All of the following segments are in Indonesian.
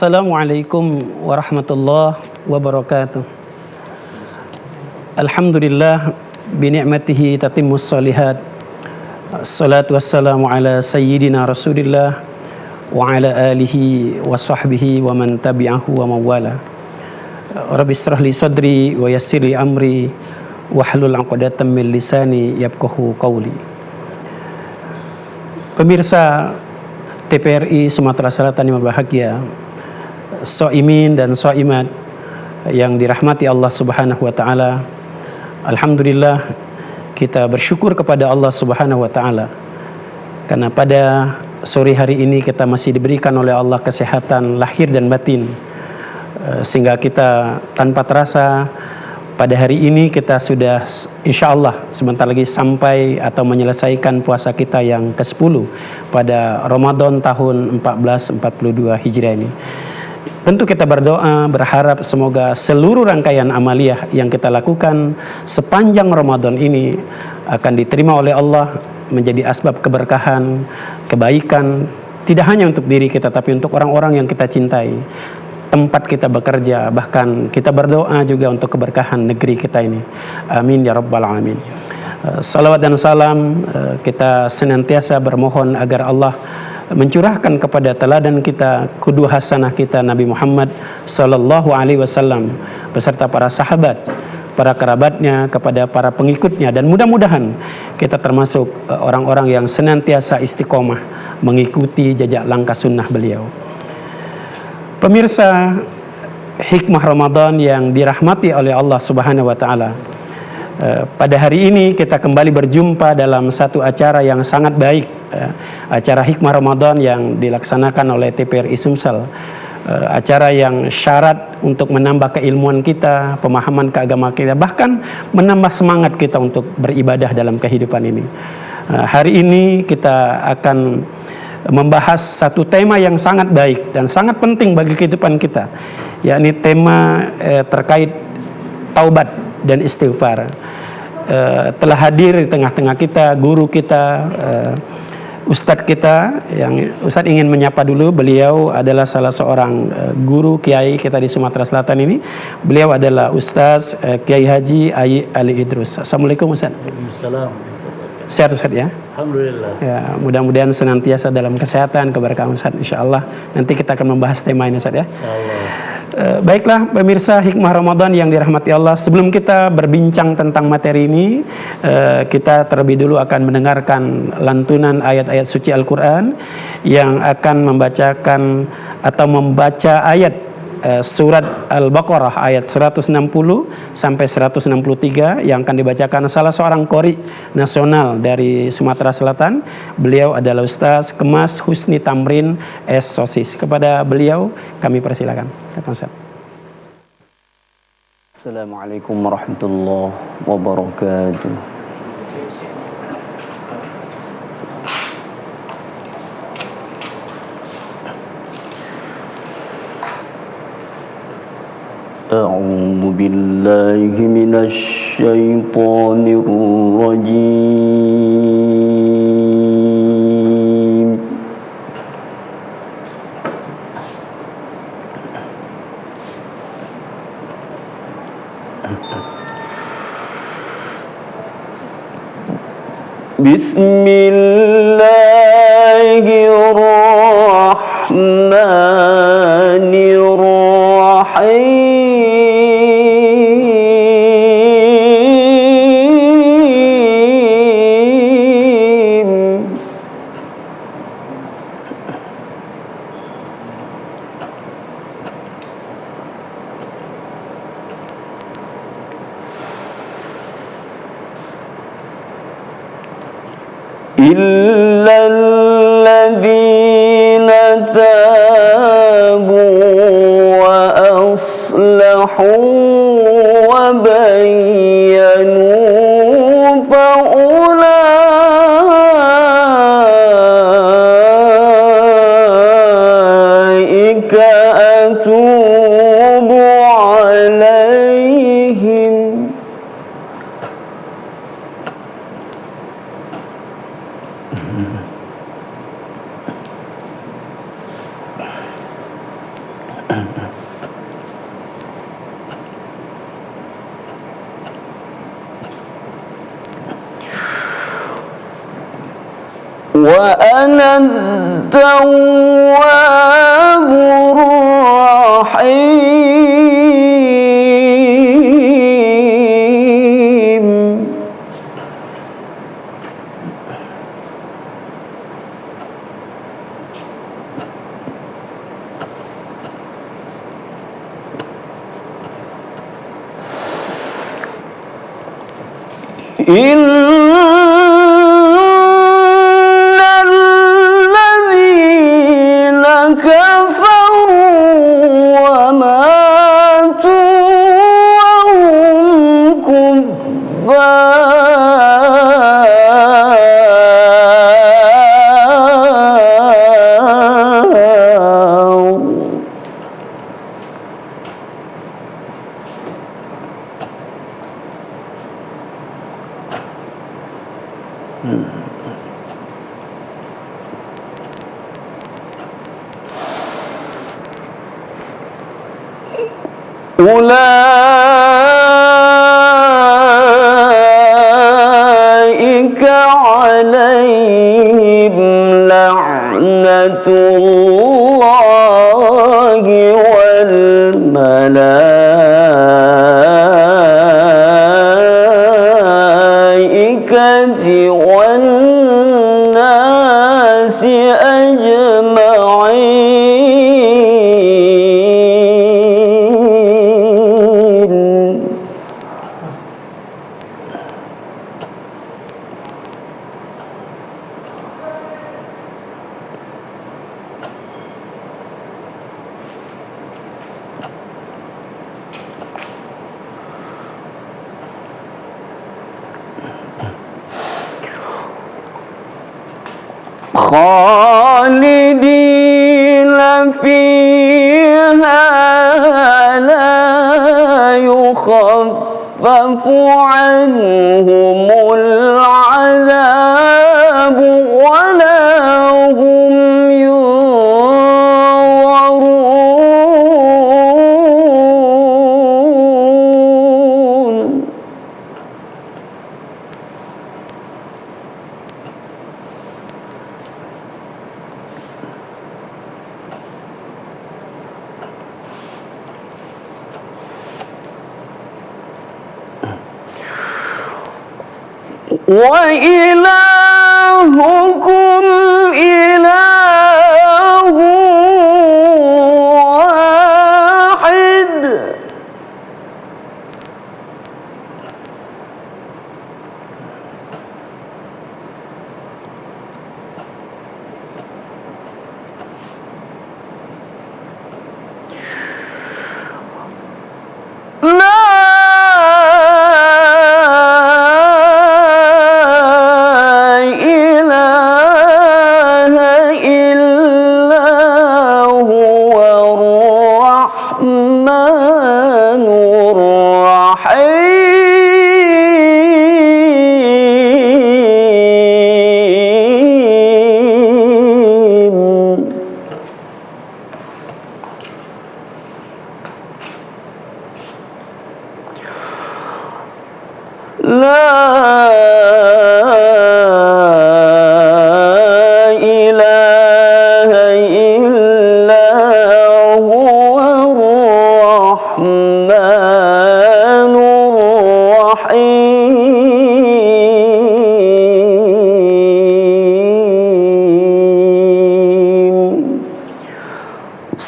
Assalamualaikum warahmatullahi wabarakatuh. Alhamdulillah bini'matihi tatimmus shalihat. Assalatu wassalamu ala sayyidina Rasulillah wa ala alihi wa sahbihi wa man tabi'ahu wa mawala. Rabbi israh li sadri wa yassir li amri wahlul 'uqdatam min lisani yafqahu qawli. Pemirsa TPRI Sumatera Selatan yang berbahagia, shaimin dan shaimat yang dirahmati Allah Subhanahu wa taala. Alhamdulillah kita bersyukur kepada Allah Subhanahu wa taala karena pada sore hari ini kita masih diberikan oleh Allah kesehatan lahir dan batin, sehingga kita tanpa terasa pada hari ini kita sudah insya Allah sebentar lagi sampai atau menyelesaikan puasa kita yang ke-10 pada Ramadan tahun 1442 Hijriah ini. Tentu kita berdoa berharap semoga seluruh rangkaian amaliyah yang kita lakukan sepanjang Ramadan ini akan diterima oleh Allah, menjadi asbab keberkahan, kebaikan, tidak hanya untuk diri kita tapi untuk orang-orang yang kita cintai, tempat kita bekerja, bahkan kita berdoa juga untuk keberkahan negeri kita ini. Amin ya rabbal alamin. Salawat dan salam kita senantiasa bermohon agar Allah mencurahkan kepada teladan kita, qudwah hasanah kita Nabi Muhammad sallallahu alaihi wasallam beserta para sahabat, para kerabatnya, kepada para pengikutnya, dan mudah-mudahan kita termasuk orang-orang yang senantiasa istiqomah mengikuti jejak langkah sunnah beliau. Pemirsa, hikmah Ramadan yang dirahmati oleh Allah Subhanahu wa taala. Pada hari ini kita kembali berjumpa dalam satu acara yang sangat baik, acara Hikmah Ramadan yang dilaksanakan oleh TPRI Sumsel. Acara yang syarat untuk menambah keilmuan kita, pemahaman keagamaan kita, bahkan menambah semangat kita untuk beribadah dalam kehidupan ini. Hari ini kita akan membahas satu tema yang sangat baik dan sangat penting bagi kehidupan kita, yakni tema terkait taubat dan istighfar. Telah hadir di tengah-tengah kita guru kita, Ustadz kita, yang Ustadz ingin menyapa dulu. Beliau adalah salah seorang guru kiai kita di Sumatera Selatan ini. Beliau adalah Ustadz Kiai Haji Ayi Ali Idrus. Assalamualaikum Ustadz. Waalaikumsalam. Sehat Ustadz ya? Alhamdulillah. Ya, mudah-mudahan senantiasa dalam kesehatan, keberkahan Ustadz, insya Allah. Nanti kita akan membahas tema ini Ustadz ya. Insyaallah. Baiklah pemirsa hikmah Ramadan yang dirahmati Allah, sebelum kita berbincang tentang materi ini, kita terlebih dulu akan mendengarkan lantunan ayat-ayat suci Al-Quran yang akan membacakan atau membaca ayat surat Al-Baqarah ayat 160 sampai 163 yang akan dibacakan salah seorang qori nasional dari Sumatera Selatan. Beliau adalah Ustaz Kemas Husni Tamrin S. Sosis. Kepada beliau kami persilakan. Assalamualaikum warahmatullahi wabarakatuh. أعوذ بالله من الشيطان الرجيم بسم الله الرحمن الرحيم إلا الذين تابوا وأصلحوا وبينوا فأولئك أتوب عليهم Wa ana at-tawwabur rahim. Innal ladzina kafaru wa matu wa hum kuffar. Ulaika alaihim la'natullahi wal malaikati wan nasi ajma'in. Khalidina fiha la yukhaffafu anhumul adzabu wa la hum yunzarun. Wa ilahukum ilahu wahid.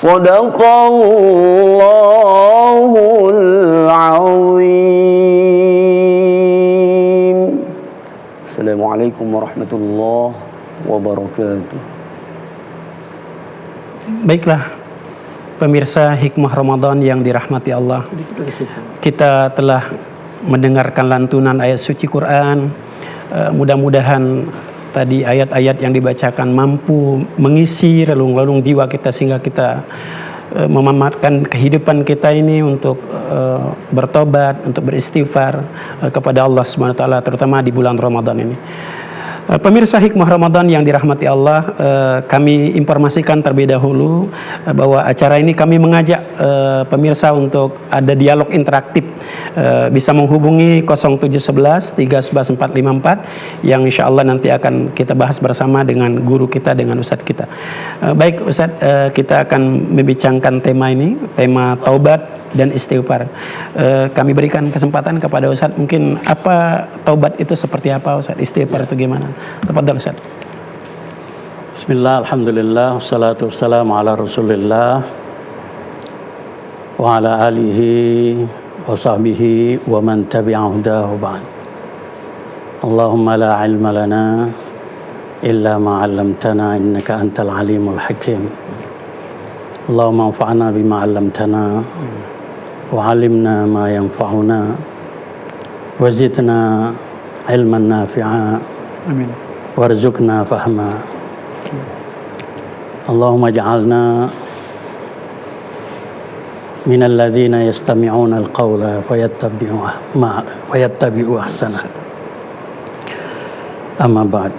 Sadaqallahul azim. Assalamualaikum warahmatullahi wabarakatuh. Baiklah, pemirsa hikmah Ramadan yang dirahmati Allah, kita telah mendengarkan lantunan ayat suci Quran. Mudah-mudahan tadi ayat-ayat yang dibacakan mampu mengisi relung-relung jiwa kita sehingga kita memamatkan kehidupan kita ini untuk bertobat, untuk beristighfar kepada Allah Subhanahu wa taala, terutama di bulan Ramadan ini. Pemirsa Hikmah Ramadan yang dirahmati Allah, kami informasikan terlebih dahulu bahwa acara ini kami mengajak pemirsa untuk ada dialog interaktif. Bisa menghubungi 0711 311 454 yang insya Allah nanti akan kita bahas bersama dengan guru kita, dengan Ustadz kita. Baik Ustadz, kita akan membincangkan tema ini, tema taubat dan istighfar. Kami berikan kesempatan kepada Ustadz, mungkin apa taubat itu seperti apa Ustadz, istighfar itu gimana? Tafadhal Ustadz. Bismillah, alhamdulillah, wassalatu wassalamu ala rasulillah wa ala alihi wa sahbihi wa man tabi'ahu dahu ba'd. Allahumma la ilma lana illa ma 'allamtana innaka antal alimul hakim. Allahumma anfa'na bima 'allamtana وعلمنا ما ينفعنا وزدنا علما نافعا وارزقنا فهما اللهم اجعلنا من الذين يستمعون القول فيتبعوا أحسنه أما بعد.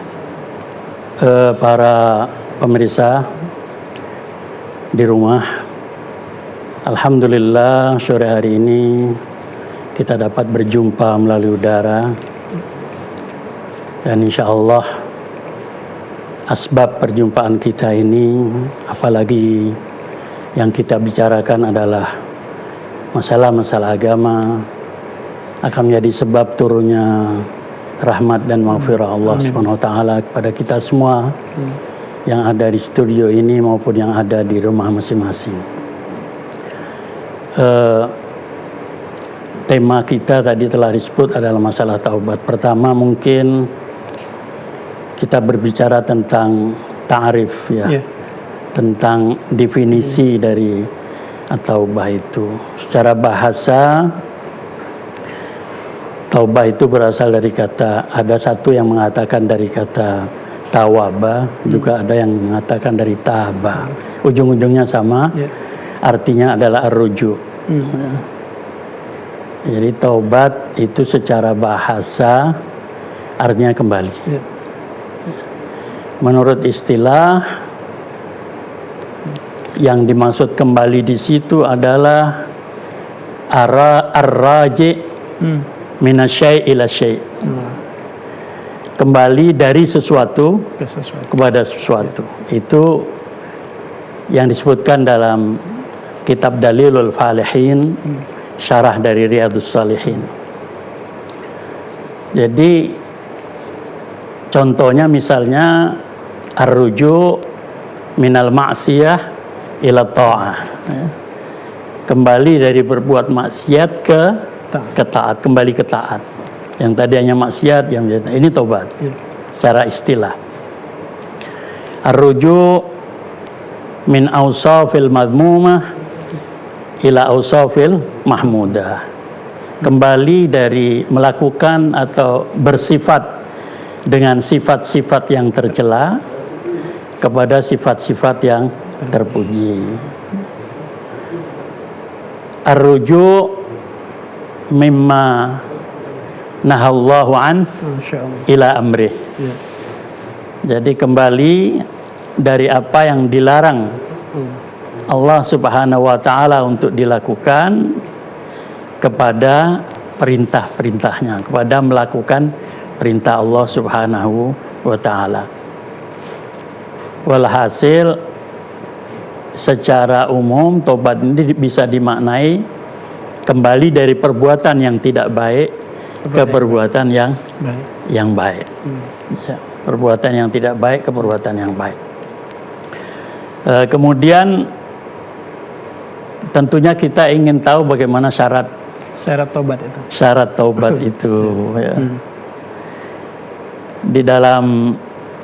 Para pemirsa di rumah, alhamdulillah sore hari ini kita dapat berjumpa melalui udara, dan insya Allah asbab perjumpaan kita ini, apalagi yang kita bicarakan adalah masalah-masalah agama, akan menjadi sebab turunnya rahmat dan maghfirah Allah Subhanahu wa taala kepada kita semua yang ada di studio ini maupun yang ada di rumah masing-masing. Tema kita tadi telah disebut adalah masalah taubat. Pertama mungkin kita berbicara tentang ta'rif ya, tentang definisi dari taubah itu. Secara bahasa, taubah itu berasal dari kata, ada satu yang mengatakan dari kata tawaba, juga ada yang mengatakan dari taba. Ujung-ujungnya sama. Artinya adalah ar-ruju. Jadi taubat itu secara bahasa artinya kembali. Menurut istilah, yang dimaksud kembali di situ adalah ar-raji minasyai ila syai. Kembali dari sesuatu kepada sesuatu. Itu yang disebutkan dalam kitab Dalilul Falihin, syarah dari Riyadhus Shalihin. Jadi contohnya misalnya ar-ruju minal ma'siyah ila ta'ah. Kembali dari berbuat maksiat ke taat, kembali ke taat. Yang tadi hanya maksiat, yang ini taubat. Secara istilah. Ar-ruju min awsafil madmumah ila awsafil mahmudah. Kembali dari melakukan atau bersifat dengan sifat-sifat yang tercela kepada sifat-sifat yang terpuji. Ar-ruju mimma nahallahu an ila amrih. Jadi kembali dari apa yang dilarang Allah Subhanahu wa taala untuk dilakukan kepada perintah-perintahnya, kepada melakukan perintah Allah Subhanahu wa taala. Walhasil secara umum tobat ini bisa dimaknai kembali dari perbuatan yang tidak baik ke perbuatan yang baik. Ya, perbuatan yang tidak baik ke perbuatan yang baik. Kemudian tentunya kita ingin tahu bagaimana syarat taubat itu. Syarat taubat itu ya. Di dalam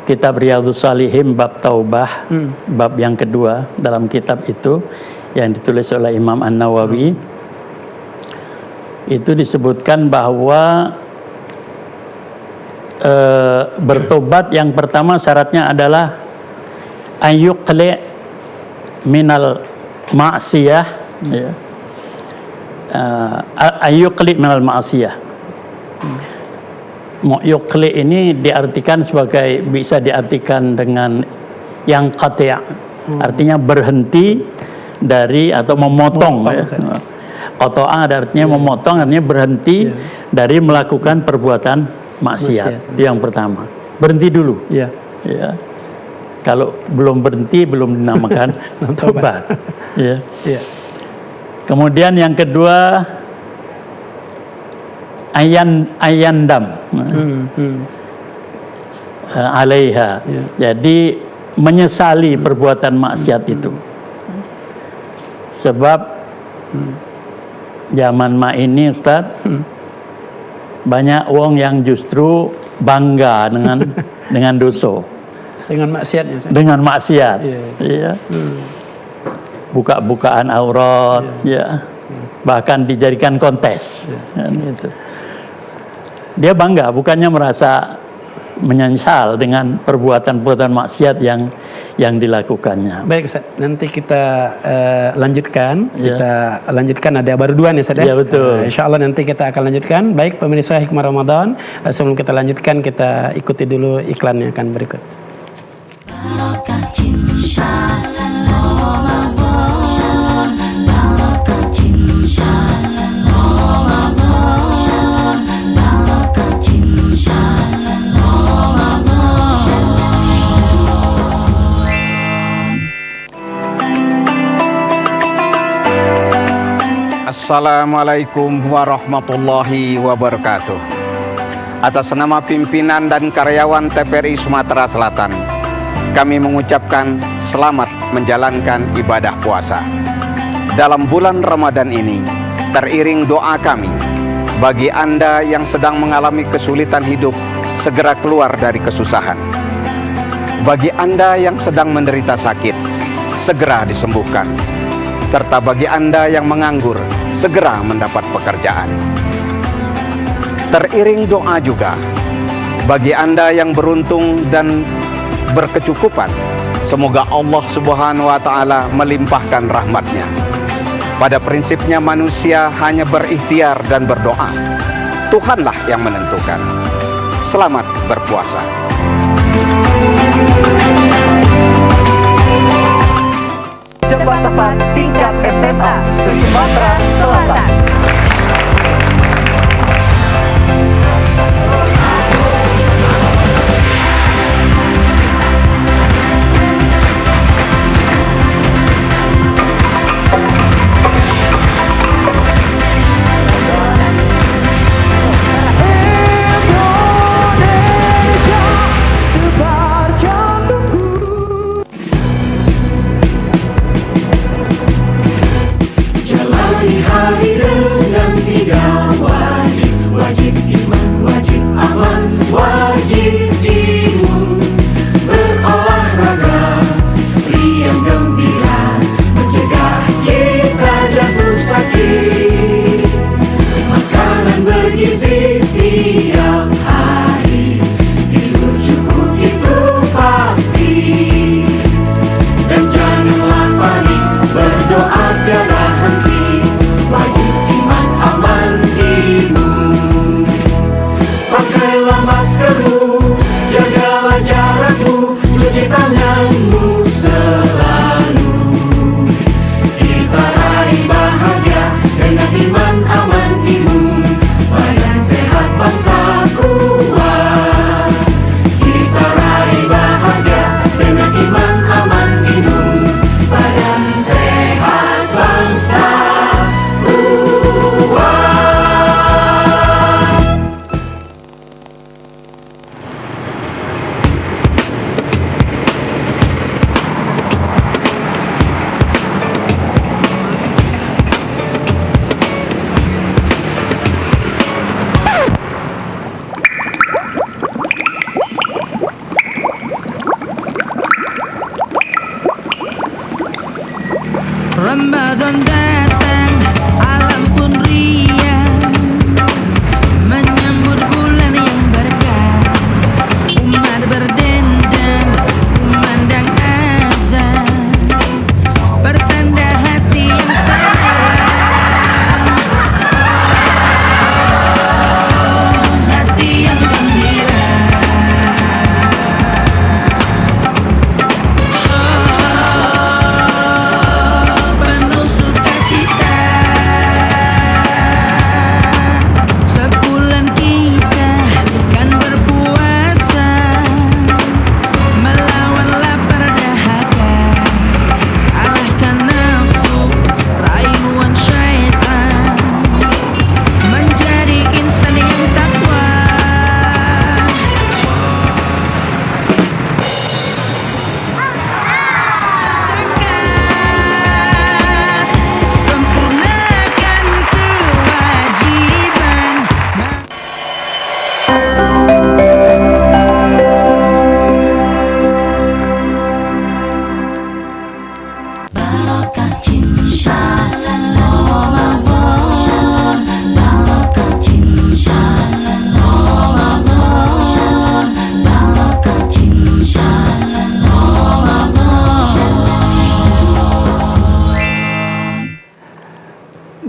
kitab Riyadhus Shalihin bab taubah, bab yang kedua dalam kitab itu yang ditulis oleh Imam An-Nawawi, itu disebutkan bahwa bertobat yang pertama syaratnya adalah ayyuqli minal ma'siyah, ya. Ayyuqli minal ma'siyah, Yukli ini diartikan sebagai, bisa diartikan dengan yang qati', artinya berhenti dari atau memotong. Qata'a ada artinya memotong, artinya berhenti dari melakukan perbuatan maksiat. Itu yang pertama. Berhenti dulu. Ya. Kalau belum berhenti belum dinamakan tobat. Ya. Kemudian yang kedua, ayandam alaiha. Jadi menyesali perbuatan maksiat itu. Sebab zaman ini Ustaz, banyak wong yang justru bangga dengan dosa. Dengan maksiatnya. Dengan maksiat. Iya. Buka-bukaan aurat, bahkan dijadikan kontes. Gitu. Dia bangga, bukannya merasa menyesal dengan perbuatan-perbuatan maksiat yang dilakukannya. Baik Ustaz, nanti kita lanjutkan. Kita lanjutkan, ada baru dua nih Ustaz. Iya betul. Insyaallah nanti kita akan lanjutkan. Baik pemirsa Hikmah Ramadan, sebelum kita lanjutkan kita ikuti dulu iklan yang akan berikut. Assalamualaikum warahmatullahi wabarakatuh. Atas nama pimpinan dan karyawan TPRI Sumatera Selatan, kami mengucapkan selamat menjalankan ibadah puasa. Dalam bulan Ramadan ini, teriring doa kami bagi Anda yang sedang mengalami kesulitan hidup, segera keluar dari kesusahan. Bagi Anda yang sedang menderita sakit, segera disembuhkan. Serta bagi Anda yang menganggur, segera mendapat pekerjaan. Teriring doa juga bagi Anda yang beruntung dan berkecukupan, semoga Allah Subhanahu wa Ta'ala melimpahkan rahmatnya. Pada prinsipnya manusia hanya berikhtiar dan berdoa. Tuhanlah yang menentukan. Selamat berpuasa. Cepat tepat tingkat SMA Sumatera Selatan.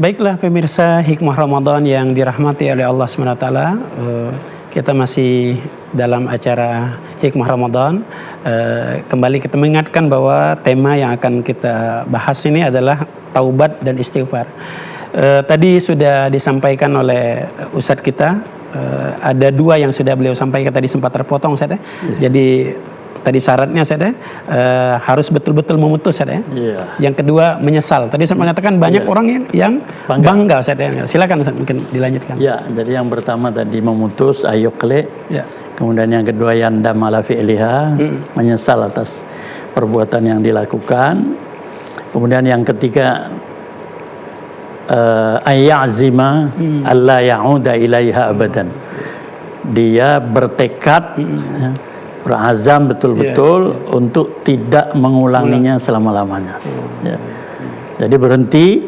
Baiklah pemirsa Hikmah Ramadan yang dirahmati oleh Allah SWT, kita masih dalam acara Hikmah Ramadan. Kembali kita mengingatkan bahwa tema yang akan kita bahas ini adalah taubat dan istighfar. Tadi sudah disampaikan oleh Ustadz kita, ada dua yang sudah beliau sampaikan, tadi sempat terpotong Ustadz ya. Jadi tadi syaratnya Ustadz harus betul-betul memutus Ustadz ya. Yang kedua menyesal. Tadi saya mengatakan banyak orang yang bangga Ustadz ya. Silakan Ustadz, mungkin dilanjutkan. Ya, jadi yang pertama tadi memutus ayukle. Kemudian yang kedua yandam ala fi'liha, menyesal atas perbuatan yang dilakukan. Kemudian yang ketiga ayyazima alla ya'uda ilaiha abadan. Dia bertekad berazam betul-betul untuk tidak mengulanginya selama-lamanya. Ya. Jadi berhenti,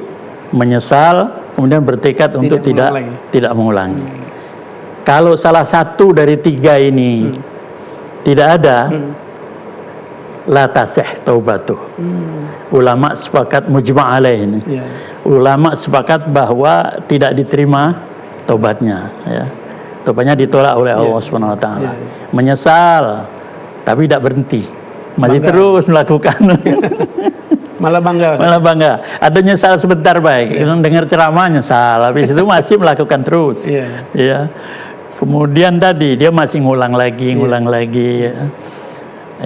menyesal, kemudian bertekad untuk tidak mengulangi. Kalau salah satu dari tiga ini tidak ada, la tasih taubatuh. Ulama sepakat mujma' alaih ini. Ulama sepakat bahwa tidak diterima taubatnya, ya. Taubatnya ditolak oleh Allah Subhanahu wa taala. Menyesal tapi tidak berhenti. Masih terus melakukan. Malah bangga. Ada nyesal sebentar baik. Dengar ceramah nyesal, habis itu masih melakukan terus. Ya. Kemudian tadi dia masih ngulang lagi. Ya.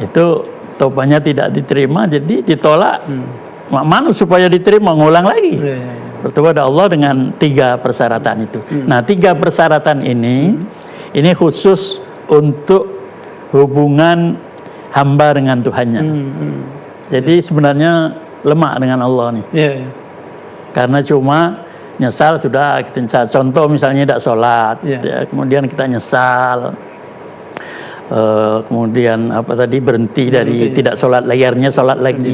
Itu taubatnya tidak diterima, jadi ditolak. Mana supaya diterima, ngulang lagi. Bertaubat kepada Allah dengan 3 persyaratan itu. Nah, 3 persyaratan ini khusus untuk hubungan hamba dengan Tuhannya. Jadi sebenarnya lemah dengan Allah nih. Karena cuma nyesal sudah kita nyesal. Contoh misalnya tidak sholat, ya, kemudian kita nyesal. Kemudian berhenti dari tidak sholat lagi, akhirnya sholat lagi.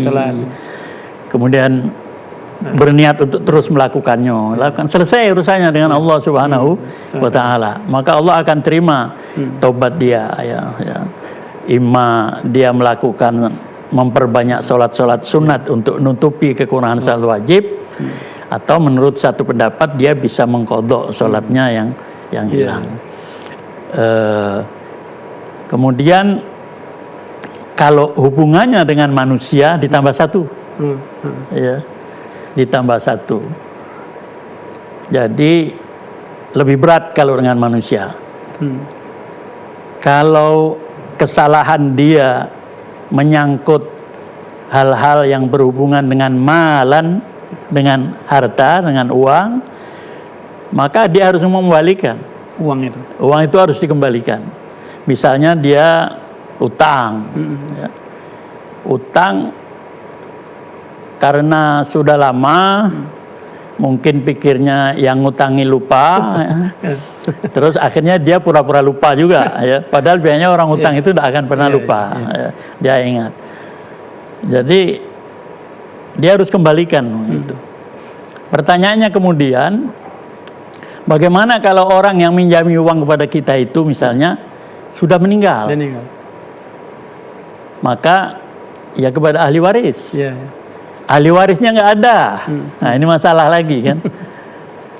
Kemudian berniat untuk terus melakukannya, selesai urusannya dengan Allah Subhanahu wa taala, maka Allah akan terima taubat dia, ya. Imma dia melakukan memperbanyak sholat sunat untuk nutupi kekurangan sholat wajib, atau menurut satu pendapat dia bisa mengqadha sholatnya yang hilang. Kemudian kalau hubungannya dengan manusia ditambah 1. Ya, ditambah 1. Jadi lebih berat kalau dengan manusia. Kalau kesalahan dia menyangkut hal-hal yang berhubungan dengan malan, dengan harta, dengan uang, maka dia harus mengembalikan uang itu harus dikembalikan. Misalnya dia utang, ya. Utang karena sudah lama, mungkin pikirnya yang ngutangi lupa, ya. Terus akhirnya dia pura-pura lupa juga, ya. Padahal biasanya orang utang itu tidak akan pernah lupa, ya. Dia ingat. Jadi dia harus kembalikan itu. Pertanyaannya kemudian, bagaimana kalau orang yang minjami uang kepada kita itu misalnya sudah meninggal? Maka ya kepada ahli waris. Ahli warisnya nggak ada. Nah, ini masalah lagi kan.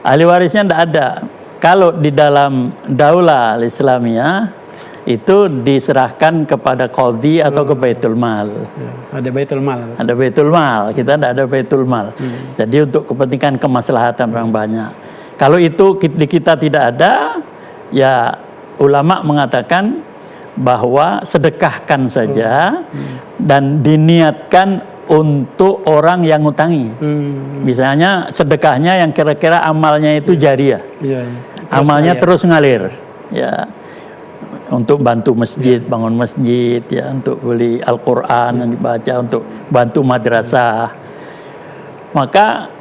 Ahli warisnya nggak ada. Kalau di dalam daulah Islamiyah itu diserahkan kepada qadhi atau ke Baitul Mal. Ada Baitul Mal. Ada Baitul Mal. Kita tidak ada Baitul Mal. Jadi untuk kepentingan kemaslahatan orang banyak. Kalau itu di kita tidak ada, ya ulama mengatakan bahwa sedekahkan saja dan diniatkan untuk orang yang ngutangi. Misalnya sedekahnya yang kira-kira amalnya itu jariah. Amalnya terus ngalir. Ya. Untuk bantu masjid, bangun masjid, ya, untuk beli Al-Qur'an yang dibaca, untuk bantu madrasah. Maka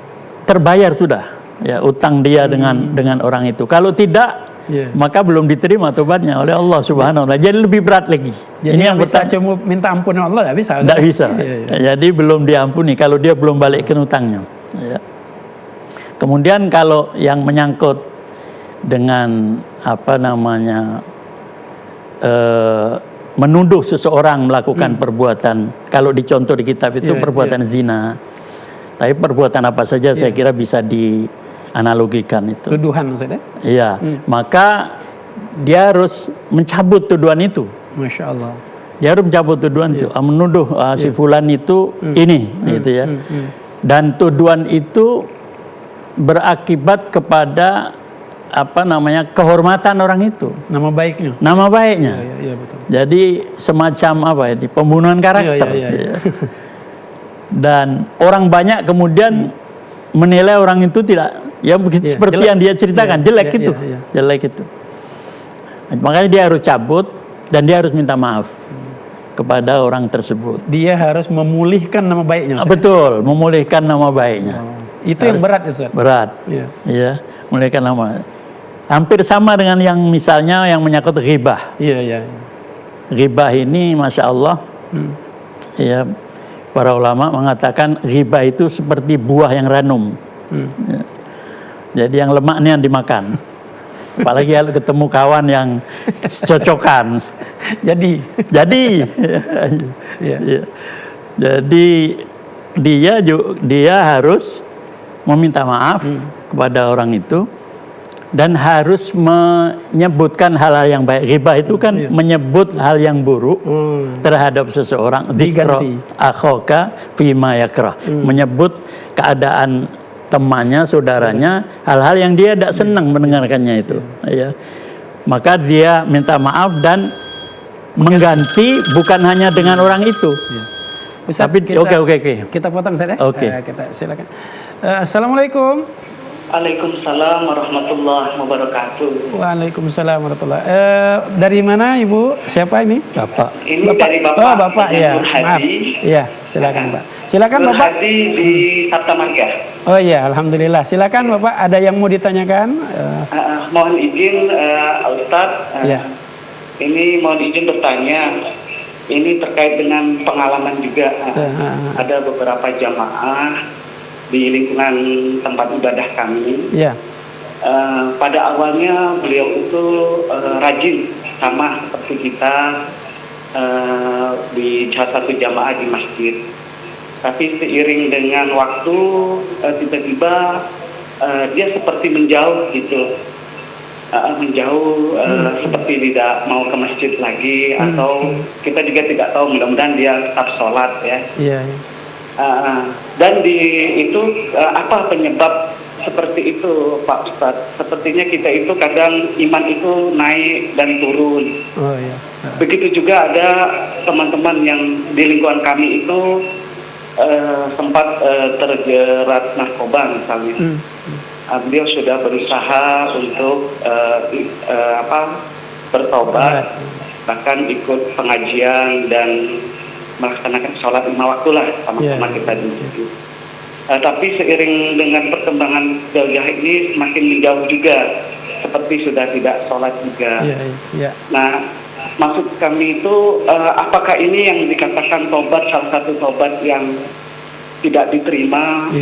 terbayar sudah, ya, utang dia dengan orang itu. Kalau tidak, maka belum diterima tobatnya oleh Allah Subhanahu wa taala. Jadi lebih berat lagi. Jadi ini yang bisa cuma minta ampun Allah tidak bisa. Tidak bisa. Jadi belum diampuni kalau dia belum balikin utangnya. Ya. Kemudian kalau yang menyangkut dengan menuduh seseorang melakukan perbuatan, kalau dicontoh di kitab itu perbuatan zina. Tapi perbuatan apa saja saya kira bisa analogikan itu. Tuduhan maksudnya? Iya, maka dia harus mencabut tuduhan itu. Masya Allah. Dia harus mencabut tuduhan itu, menuduh si fulan itu ini, gitu ya. Dan tuduhan itu berakibat kepada kehormatan orang itu, Nama baiknya. nama baiknya. Iya betul. Jadi semacam pembunuhan karakter. Iya. Dan orang banyak kemudian menilai orang itu tidak, seperti jelek. yang dia ceritakan, jelek itu, jelek itu. Makanya dia harus cabut dan dia harus minta maaf kepada orang tersebut. Dia harus memulihkan nama baiknya. Betul, memulihkan nama baiknya. Itu yang berat Ustaz. Berat. Iya. Ya, memulihkan nama. Hampir sama dengan yang misalnya yang menyangkut ghibah. Iya. Ghibah ini Masya Allah, ya, para ulama mengatakan ghibah itu seperti buah yang ranum. Ya. Jadi yang lemaknya yang dimakan. Apalagi kalau ketemu kawan yang cocokan. Jadi. Ya. Jadi dia harus meminta maaf kepada orang itu dan harus menyebutkan hal-hal yang baik. Ghibah itu kan menyebut hal yang buruk terhadap seseorang. Diganti. Akhoka fima yakrah. Menyebut keadaan temannya, saudaranya, hal-hal yang dia tidak senang mendengarkannya itu. Ya. Maka dia minta maaf dan mengganti bukan hanya dengan orang itu. Ustaz, Tapi oke. Kita potong saja. Oke. Kita silakan. Assalamualaikum. Waalaikumsalam warahmatullahi wabarakatuh. Waalaikumsalam warahmatullahi. Dari mana Ibu? Siapa ini? Bapak. Ini dari Bapak. Oh, Bapak ya. Nur Hadi. Maaf. Iya, silakan Pak. Silakan Nur Bapak. Hadi di Sabta Marga. Oh iya, alhamdulillah. Silakan Bapak, ada yang mau ditanyakan? Mohon izin Ustadz. Ya. Ini mohon izin bertanya. Ini terkait dengan pengalaman juga. Ada beberapa jamaah di lingkungan tempat ibadah kami. Ya. Pada awalnya beliau itu rajin sama seperti kita di salah satu jamaah di masjid. Tapi seiring dengan waktu tiba-tiba dia seperti menjauh gitu, seperti tidak mau ke masjid lagi atau kita juga tidak tahu, mudah-mudahan dia tetap sholat ya. Iya. Dan apa penyebab seperti itu Pak Ustadz? Sepertinya kita itu kadang iman itu naik dan turun. Oh iya. Begitu juga ada teman-teman yang di lingkungan kami itu sempat terjerat narkoba misalnya. Beliau sudah berusaha untuk bertobat, bahkan ikut pengajian dan melaksanakan sholat 5 waktu lah sama-sama kita di situ. Tapi seiring dengan perkembangan dakwah ini semakin menjauh juga, seperti sudah tidak sholat juga. Nah, maksud kami itu apakah ini yang dikatakan tobat salah satu tobat yang tidak diterima?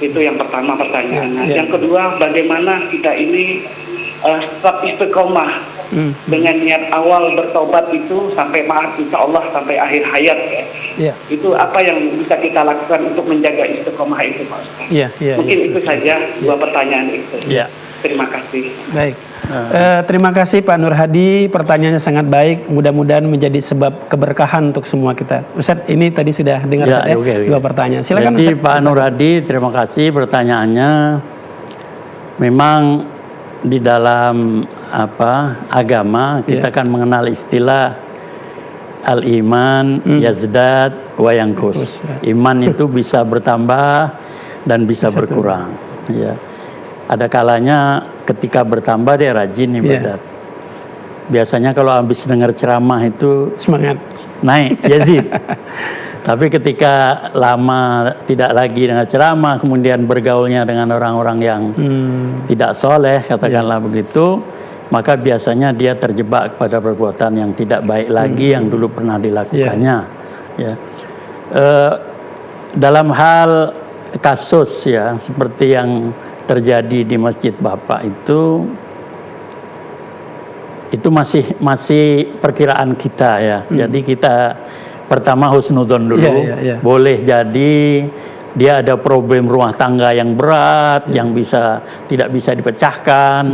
Itu yang pertama pertanyaannya. Yang kedua, bagaimana kita ini tetap istiqomah dengan niat awal bertobat itu sampai insya Allah sampai akhir hayat ya. Itu apa yang bisa kita lakukan untuk menjaga istiqomah itu Pak Ustaz? Mungkin itu saja dua pertanyaan itu. Terima kasih. Baik. Terima kasih Pak Nur Hadi, pertanyaannya sangat baik. Mudah-mudahan menjadi sebab keberkahan untuk semua kita. Ustaz, ini tadi sudah dengar dua pertanyaan. Silakan Jadi Ustaz. Pak Nur Hadi, terima kasih pertanyaannya. Memang di dalam agama kita kan mengenal istilah al-iman yazdad wa yanqus. Iman itu bisa bertambah dan bisa berkurang. Ya. Ada kalanya ketika bertambah dia rajin ibadat. Biasanya kalau habis dengar ceramah itu semangat naik, yazid. Tapi ketika lama tidak lagi dengan ceramah, kemudian bergaulnya dengan orang-orang yang tidak soleh, katakanlah begitu, maka biasanya dia terjebak pada perbuatan yang tidak baik lagi yang dulu pernah dilakukannya. Ya. Dalam hal kasus ya seperti yang terjadi di Masjid Bapak itu masih perkiraan kita ya. Jadi kita pertama husnudzon dulu, boleh jadi dia ada problem rumah tangga yang berat, yang tidak bisa dipecahkan,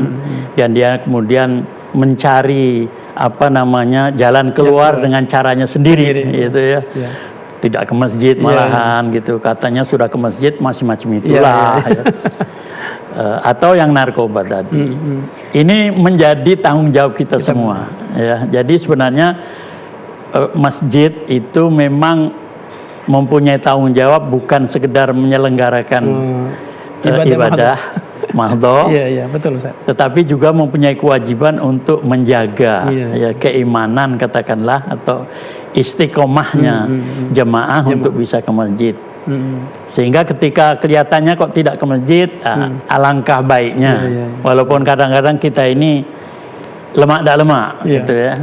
dan dia kemudian mencari jalan keluar dengan caranya sendiri. Gitu ya. Tidak ke masjid malahan gitu, katanya sudah ke masjid, macam-macam itulah. Ya. Atau yang narkoba tadi. Ini menjadi tanggung jawab kita semua. Ya. Jadi sebenarnya masjid itu memang mempunyai tanggung jawab, bukan sekedar menyelenggarakan ibadah mahdhah, betul, Ustaz. tetapi juga mempunyai kewajiban untuk menjaga keimanan katakanlah, atau istiqomahnya jemaah untuk bisa ke masjid. Sehingga ketika kelihatannya kok tidak ke masjid, alangkah baiknya, walaupun kadang-kadang kita ini lemak tak lemak gitu ya,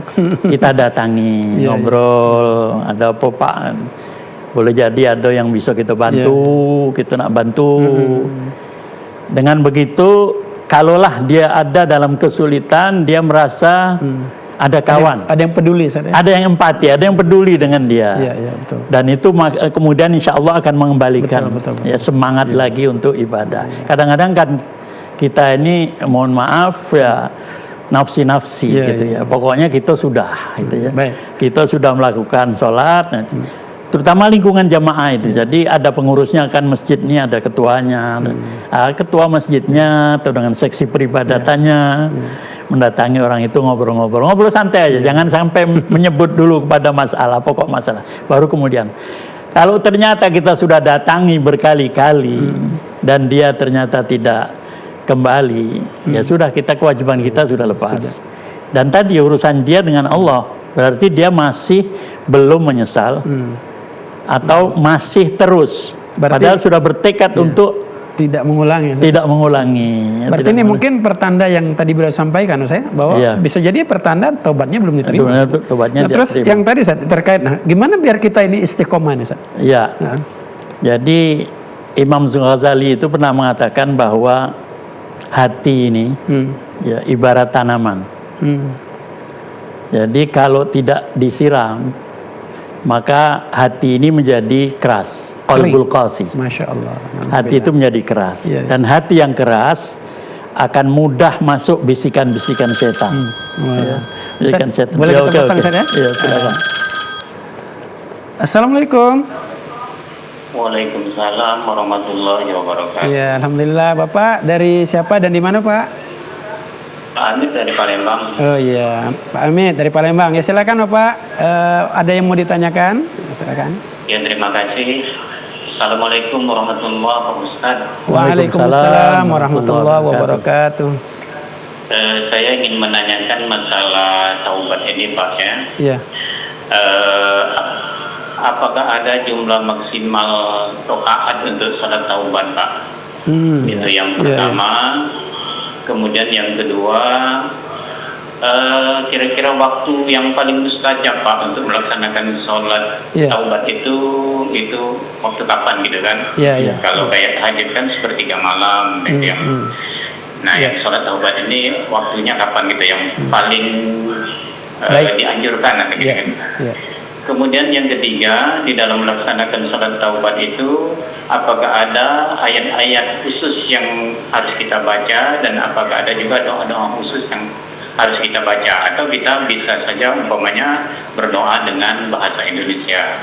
kita datangi, ngobrol, ada apa Pak, boleh jadi ada yang bisa kita bantu, kita nak bantu. Dengan begitu, kalaulah dia ada dalam kesulitan, dia merasa ada kawan, ada yang peduli, ada yang empati, ada yang peduli dengan dia. Betul. Dan itu kemudian insya Allah akan mengembalikan semangat lagi untuk ibadah. Kadang-kadang kan kita ini, mohon maaf ya, nafsi-nafsi gitu ya. Pokoknya kita sudah gitu ya. Kita sudah melakukan sholat, terutama lingkungan jamaah itu. Jadi ada pengurusnya, kan masjid ini ada ketuanya, ketua masjidnya atau dengan seksi peribadatannya. Mendatangi orang itu, ngobrol santai aja, jangan sampai menyebut dulu kepada masalah, pokok masalah, baru kemudian. Kalau ternyata kita sudah datangi berkali-kali dan dia ternyata tidak kembali, ya sudah, kita kewajiban kita sudah lepas. Dan tadi urusan dia dengan Allah, berarti dia masih belum menyesal atau masih terus, padahal sudah bertekad untuk tidak mengulangi. Berarti ini mungkin pertanda yang tadi beliau sampaikan, saya bahwa bisa jadi pertanda tobatnya belum diterima. Terus yang tadi saya terkait, gimana biar kita ini istiqomah nih, Ustaz? Iya. Jadi Imam Ghazali itu pernah mengatakan bahwa hati ini ibarat tanaman. Jadi kalau tidak disiram, maka hati ini menjadi keras. Qalbul qasi. Masya Allah. Hati itu menjadi keras. Dan hati yang keras akan mudah masuk bisikan-bisikan setan. Bisikan setan. Boleh kita potong, Ustaz ya? Iya, silakan. Assalamualaikum. Waalaikumsalam warahmatullahi wabarakatuh. Ya, alhamdulillah. Bapak dari siapa dan di mana, Pak? Pak Amit dari Palembang. Oh iya, Pak Amit dari Palembang. Ya silakan Bapak. Ada yang mau ditanyakan? Silakan. Ya, terima kasih. Assalamualaikum warahmatullahi wabarakatuh. Waalaikumsalam warahmatullahi wabarakatuh. Saya ingin menanyakan masalah taubat ini, Pak ya. Iya. Apakah ada jumlah maksimal rakaat untuk salat taubat, Pak? Itu yang pertama. Kemudian yang kedua, kira-kira waktu yang paling mustajab, Pak, untuk melaksanakan sholat taubat itu waktu kapan gitu kan? Kalau kayak tahajud kan sepertiga malam, gitu yang. Nah, yang sholat taubat ini waktunya kapan gitu yang paling dianjurkan gitu kan? Kemudian yang ketiga, di dalam melaksanakan sholat taubat itu, apakah ada ayat-ayat khusus yang harus kita baca, dan apakah ada juga doa-doa khusus yang harus kita baca, atau kita bisa saja umpamanya berdoa dengan bahasa Indonesia.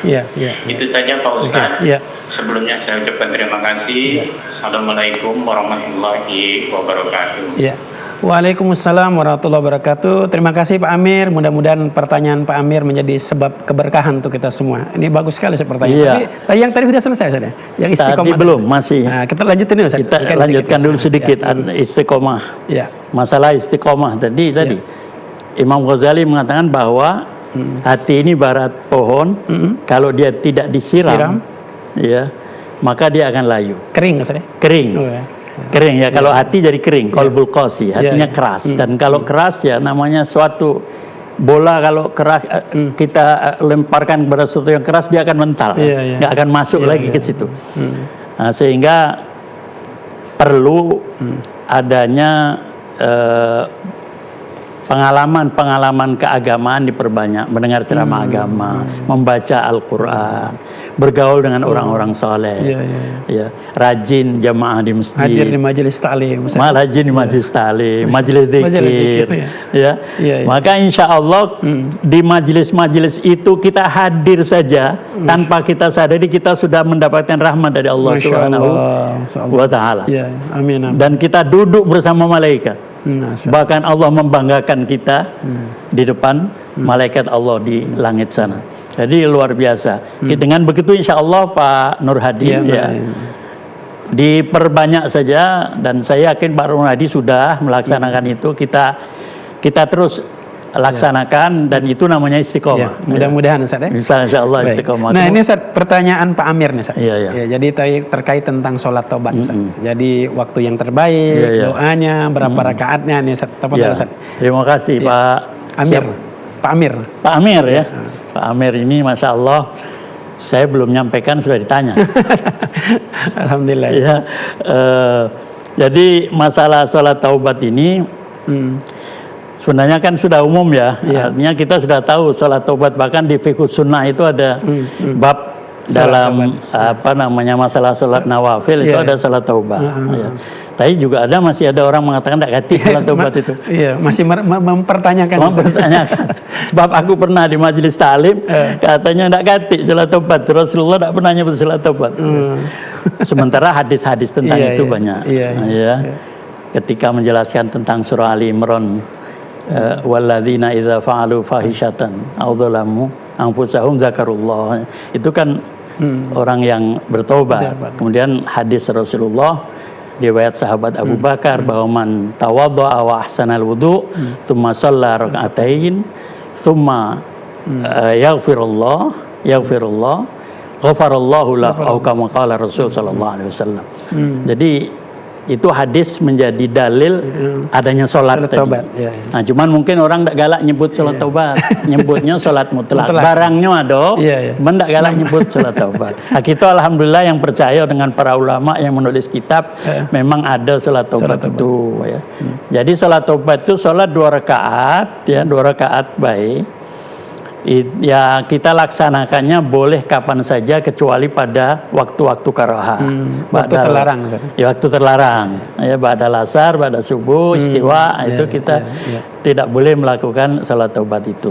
Itu saja Pak Ustaz. Sebelumnya saya ucapkan terima kasih. Assalamualaikum warahmatullahi wabarakatuh. Waalaikumsalam warahmatullahi wabarakatuh. Terima kasih Pak Amir. Mudah-mudahan pertanyaan Pak Amir menjadi sebab keberkahan untuk kita semua. Ini bagus sekali pertanyaan. Tapi yang tadi sudah selesai saja. Yang istiqomah. Tadi belum, masih. Nah, kita lanjutin dulu. Kita lanjutkan dulu sedikit istiqomah. Masalah istiqomah tadi. Imam Ghazali mengatakan bahwa hati ini ibarat pohon. Kalau dia tidak disiram, maka dia akan layu. Kering maksudnya? Kering. Kering ya, kalau hati jadi kering, qalbul qasi, hatinya keras. Dan kalau keras ya namanya suatu bola, kalau keras kita lemparkan kepada sesuatu yang keras, dia akan mental, nggak akan masuk lagi ke situ. Nah, sehingga perlu adanya pengalaman keagamaan diperbanyak, mendengar ceramah agama, membaca Al-Quran, bergaul dengan orang-orang soleh, ya, rajin jamaah di masjid, hadir di majelis ta'lim, rajin di majelis ta'lim, majelis zikir, ya. Maka insya Allah di majelis-majelis itu kita hadir saja tanpa kita sadari kita sudah mendapatkan rahmat dari Allah Subhanahu wa Ta'ala. Amin. Dan kita duduk bersama malaikat. Bahkan Allah membanggakan kita di depan malaikat Allah di langit sana. Jadi luar biasa. Dengan begitu insya Allah Pak Nur Hadi diperbanyak saja, dan saya yakin Pak Nur Hadi sudah melaksanakan itu. Kita terus laksanakan, dan itu namanya istiqomah. Mudah-mudahan Ustaz ya. Insya Allah istiqomah. Nah ini Ustaz, pertanyaan Pak Amir nih Ustaz. Ya, jadi terkait tentang sholat taubat Ustaz. Jadi waktu yang terbaik, doanya, berapa rakaatnya nih Ustaz. Ustaz. Terima kasih Pak Amir. Pak Amir. Pak Amir ya. Pak Amir ini Masya Allah, saya belum nyampaikan sudah ditanya. Alhamdulillah. Ya, jadi masalah sholat taubat ini sebenarnya kan sudah umum ya. Artinya kita sudah tahu sholat taubat, bahkan di fiqh sunnah itu ada bab dalam masalah sholat nawafil itu ada sholat taubat. Tapi juga masih ada orang mengatakan tidak ganti sholat taubat itu. Masih mempertanyakan. Sebab aku pernah di majelis ta'lim katanya tidak ganti sholat taubat. Rasulullah tidak pernah nyebut sholat taubat. Sementara hadis-hadis tentang itu banyak. Ketika menjelaskan tentang surah Ali Imran, walladzina idza fa'alu fahishatan aw dzalamu anfusahum dzakarullah, itu kan orang yang bertobat. Kemudian hadis Rasulullah, riwayat sahabat Abu Bakar, bahwa man tawaddaa wa ahsanal wudu tsumma shalla raka'atain tsumma yaghfirullah ghafarallahu lahu, atau kama qala Rasul sallallahu alaihi wasallam. Jadi itu hadis menjadi dalil adanya sholat tadi. Nah, cuman mungkin orang tidak galak nyebut sholat taubat, nyebutnya sholat mutlak. Barangnya ada, tidak galak nyebut sholat taubat. Nah, kita alhamdulillah yang percaya dengan para ulama yang menulis kitab, memang ada sholat taubat itu. Ya. Jadi sholat taubat itu sholat 2 rakaat, ya 2 rakaat baik. Ya kita laksanakannya boleh kapan saja kecuali pada waktu-waktu karaha. Waktu terlarang. Ya waktu terlarang. Ya ba'dal asar, ba'da subuh, istiwa, itu kita tidak boleh melakukan salat taubat itu.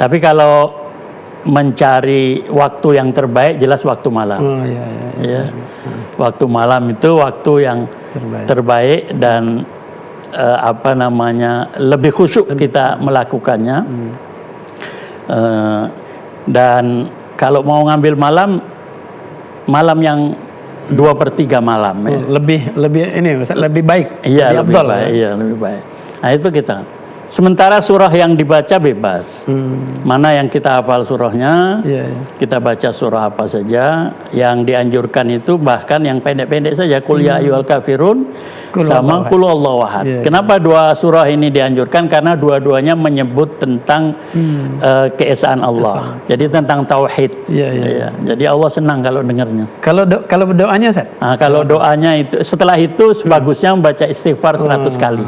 Tapi kalau mencari waktu yang terbaik, jelas waktu malam. Waktu malam itu waktu yang terbaik dan lebih khusyuk kita melakukannya. Dan kalau mau ngambil malam yang 2/3 malam, lebih baik. Lebih baik. Lebih baik. Nah itu kita. Sementara surah yang dibaca bebas. Mana yang kita hafal surahnya, kita baca surah apa saja. Yang dianjurkan itu bahkan yang pendek-pendek saja, Qul ya ayyuhal kafirun sama Qul huwallahu ahad. Kenapa 2 surah ini dianjurkan? Karena dua-duanya menyebut tentang keesaan Allah. Jadi tentang tauhid. Jadi Allah senang kalau dengarnya. Kalau doanya Ustaz? Nah, kalau doanya itu setelah itu sebagusnya membaca istighfar 100 kali.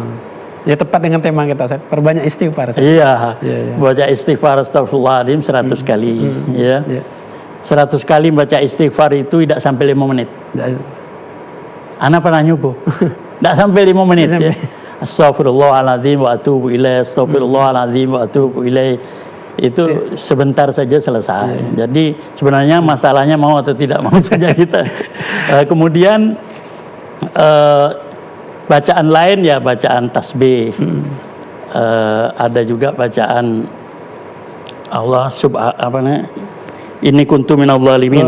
Ya tepat dengan tema kita, Ustaz. Perbanyak istighfar. Baca istighfar astagfirullahaladzim 100 kali. 100 kali baca istighfar itu tidak sampai 5 menit. Ana pernah nyoba. Tidak sampai 5 menit. Astagfirullahaladzim wa atubu ilaih, astagfirullahaladzim wa atubu ilaih. Itu sebentar saja selesai. Jadi sebenarnya masalahnya mau atau tidak mau saja kita. Kemudian bacaan lain ya bacaan tasbih. Ada juga bacaan Allah inni kuntu minadh dhalimin.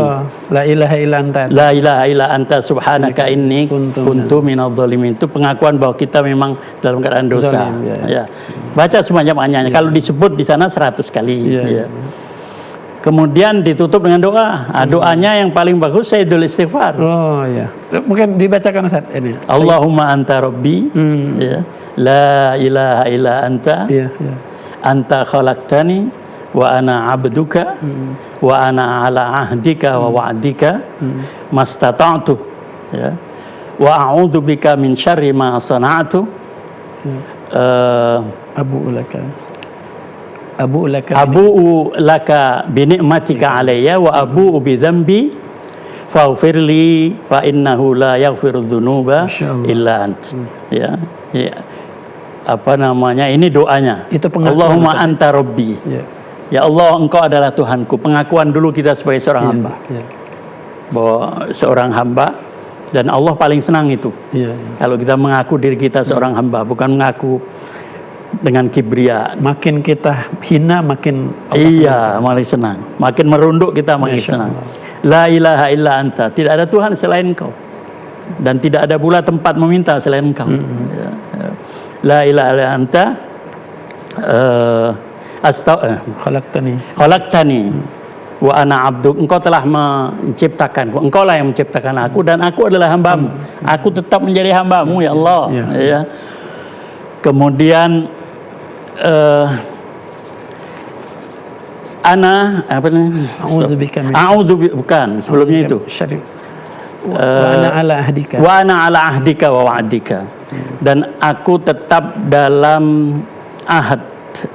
La ilaha illa anta. La ilaha illa anta subhanaka inni kuntu minadh dhalimin. Itu pengakuan bahwa kita memang dalam keadaan dosa. Baca sebanyak-banyaknya. Kalau disebut di sana 100 kali. Kemudian ditutup dengan doa. Doanya yang paling bagus Sayyidul Istighfar. Mungkin dibacakan Ustaz ini. Allahumma anta rabbi. La ilaha illa anta. Anta khalaqtani wa ana 'abduka wa ana 'ala 'ahdika wa wa'dika mastata'tu. Wa a'udzu bika min syarri ma sana'tu. Abu'u laka abu'u laka binikmatika alayya wa abu'u bidhanbi faghfirli fa innahu la yaghfiru dzunuba illa ant. Ya, ya. Apa namanya? Ini doanya. Itu pengakuan, Allahumma Ustaz. anta rabbi. Ya. Ya Allah, Engkau adalah Tuhanku. Pengakuan dulu kita sebagai seorang hamba. Ya. Bahwa seorang hamba, dan Allah paling senang itu. Ya. Kalau kita mengaku diri kita seorang hamba, bukan mengaku dengan kibria. Makin kita hina, makin Iya, makin senang. Makin merunduk kita makin Masya senang. La ilaha illa anta. Tidak ada Tuhan selain Engkau. Dan tidak ada pula tempat meminta selain Engkau. Ya, ya. La ilaha illa anta. Khalaqtani wa ana abduk. Engkau telah menciptakan. Engkau lah yang menciptakan aku dan aku adalah hambamu. Aku tetap menjadi hambamu ya Allah. Ya. Ya. Kemudian ana apa namanya? A'udzubika min Bukan, sebelumnya itu. syarri wa ana ala ahdika. Wa ana ala ahdika wa wa'dika. Dan aku tetap dalam ahad,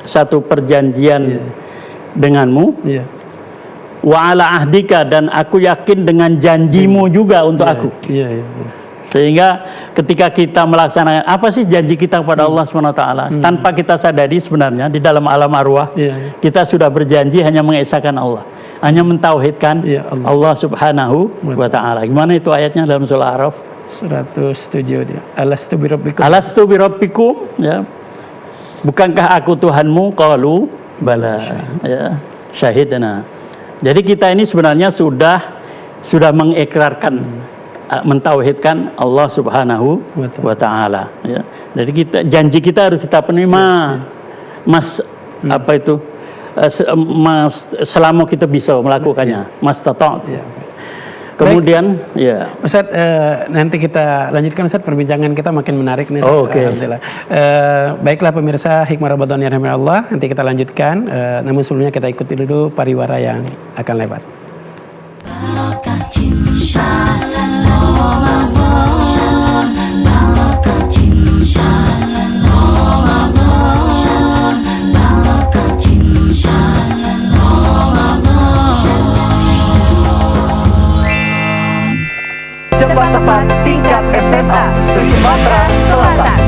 satu perjanjian denganmu. Iya. Wa ala ahdika, dan aku yakin dengan janjimu juga untuk aku. Iya. Sehingga ketika kita melaksanakan apa sih janji kita kepada Allah SWT, tanpa kita sadari sebenarnya di dalam alam arwah kita sudah berjanji hanya mengesahkan Allah, hanya mentauhidkan Allah Subhanahu wa Ta'ala. Gimana itu ayatnya dalam surah Araf? 107 dia. Alastu bi rabbikum. Alastu bi rabbikum, ya. Bukankah aku Tuhanmu? Qalu bala. Ya. Syahidna. Jadi kita ini sebenarnya sudah mengikrarkan, mentauhidkan Allah Subhanahu wa Ta'ala. Ya. Jadi janji kita harus kita penuhi, apa itu? Selama kita bisa melakukannya, mastata'tu. Kemudian, ya. Ustaz, nanti kita lanjutkan Ustaz, perbincangan kita makin menarik nih. Oke. Alhamdulillah. Baiklah pemirsa Hikmah Ramadan yang dirahmati Allah, nanti kita lanjutkan. Namun sebelumnya kita ikuti dulu pariwara yang akan lewat. Cepat tepat tingkat SMA se-Sumatera Selatan.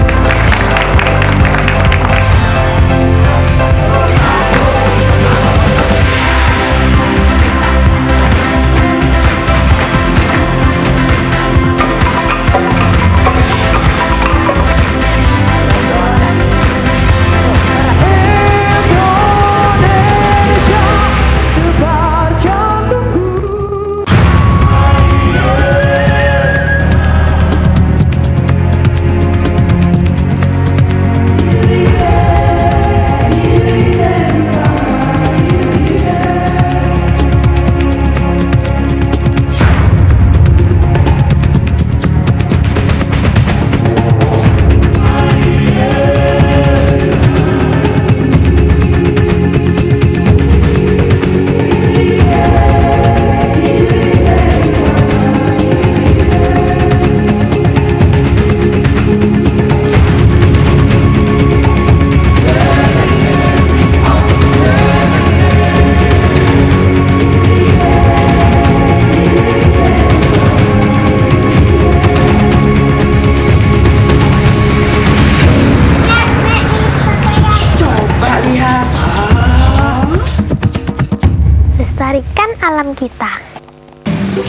Lestarikan alam kita.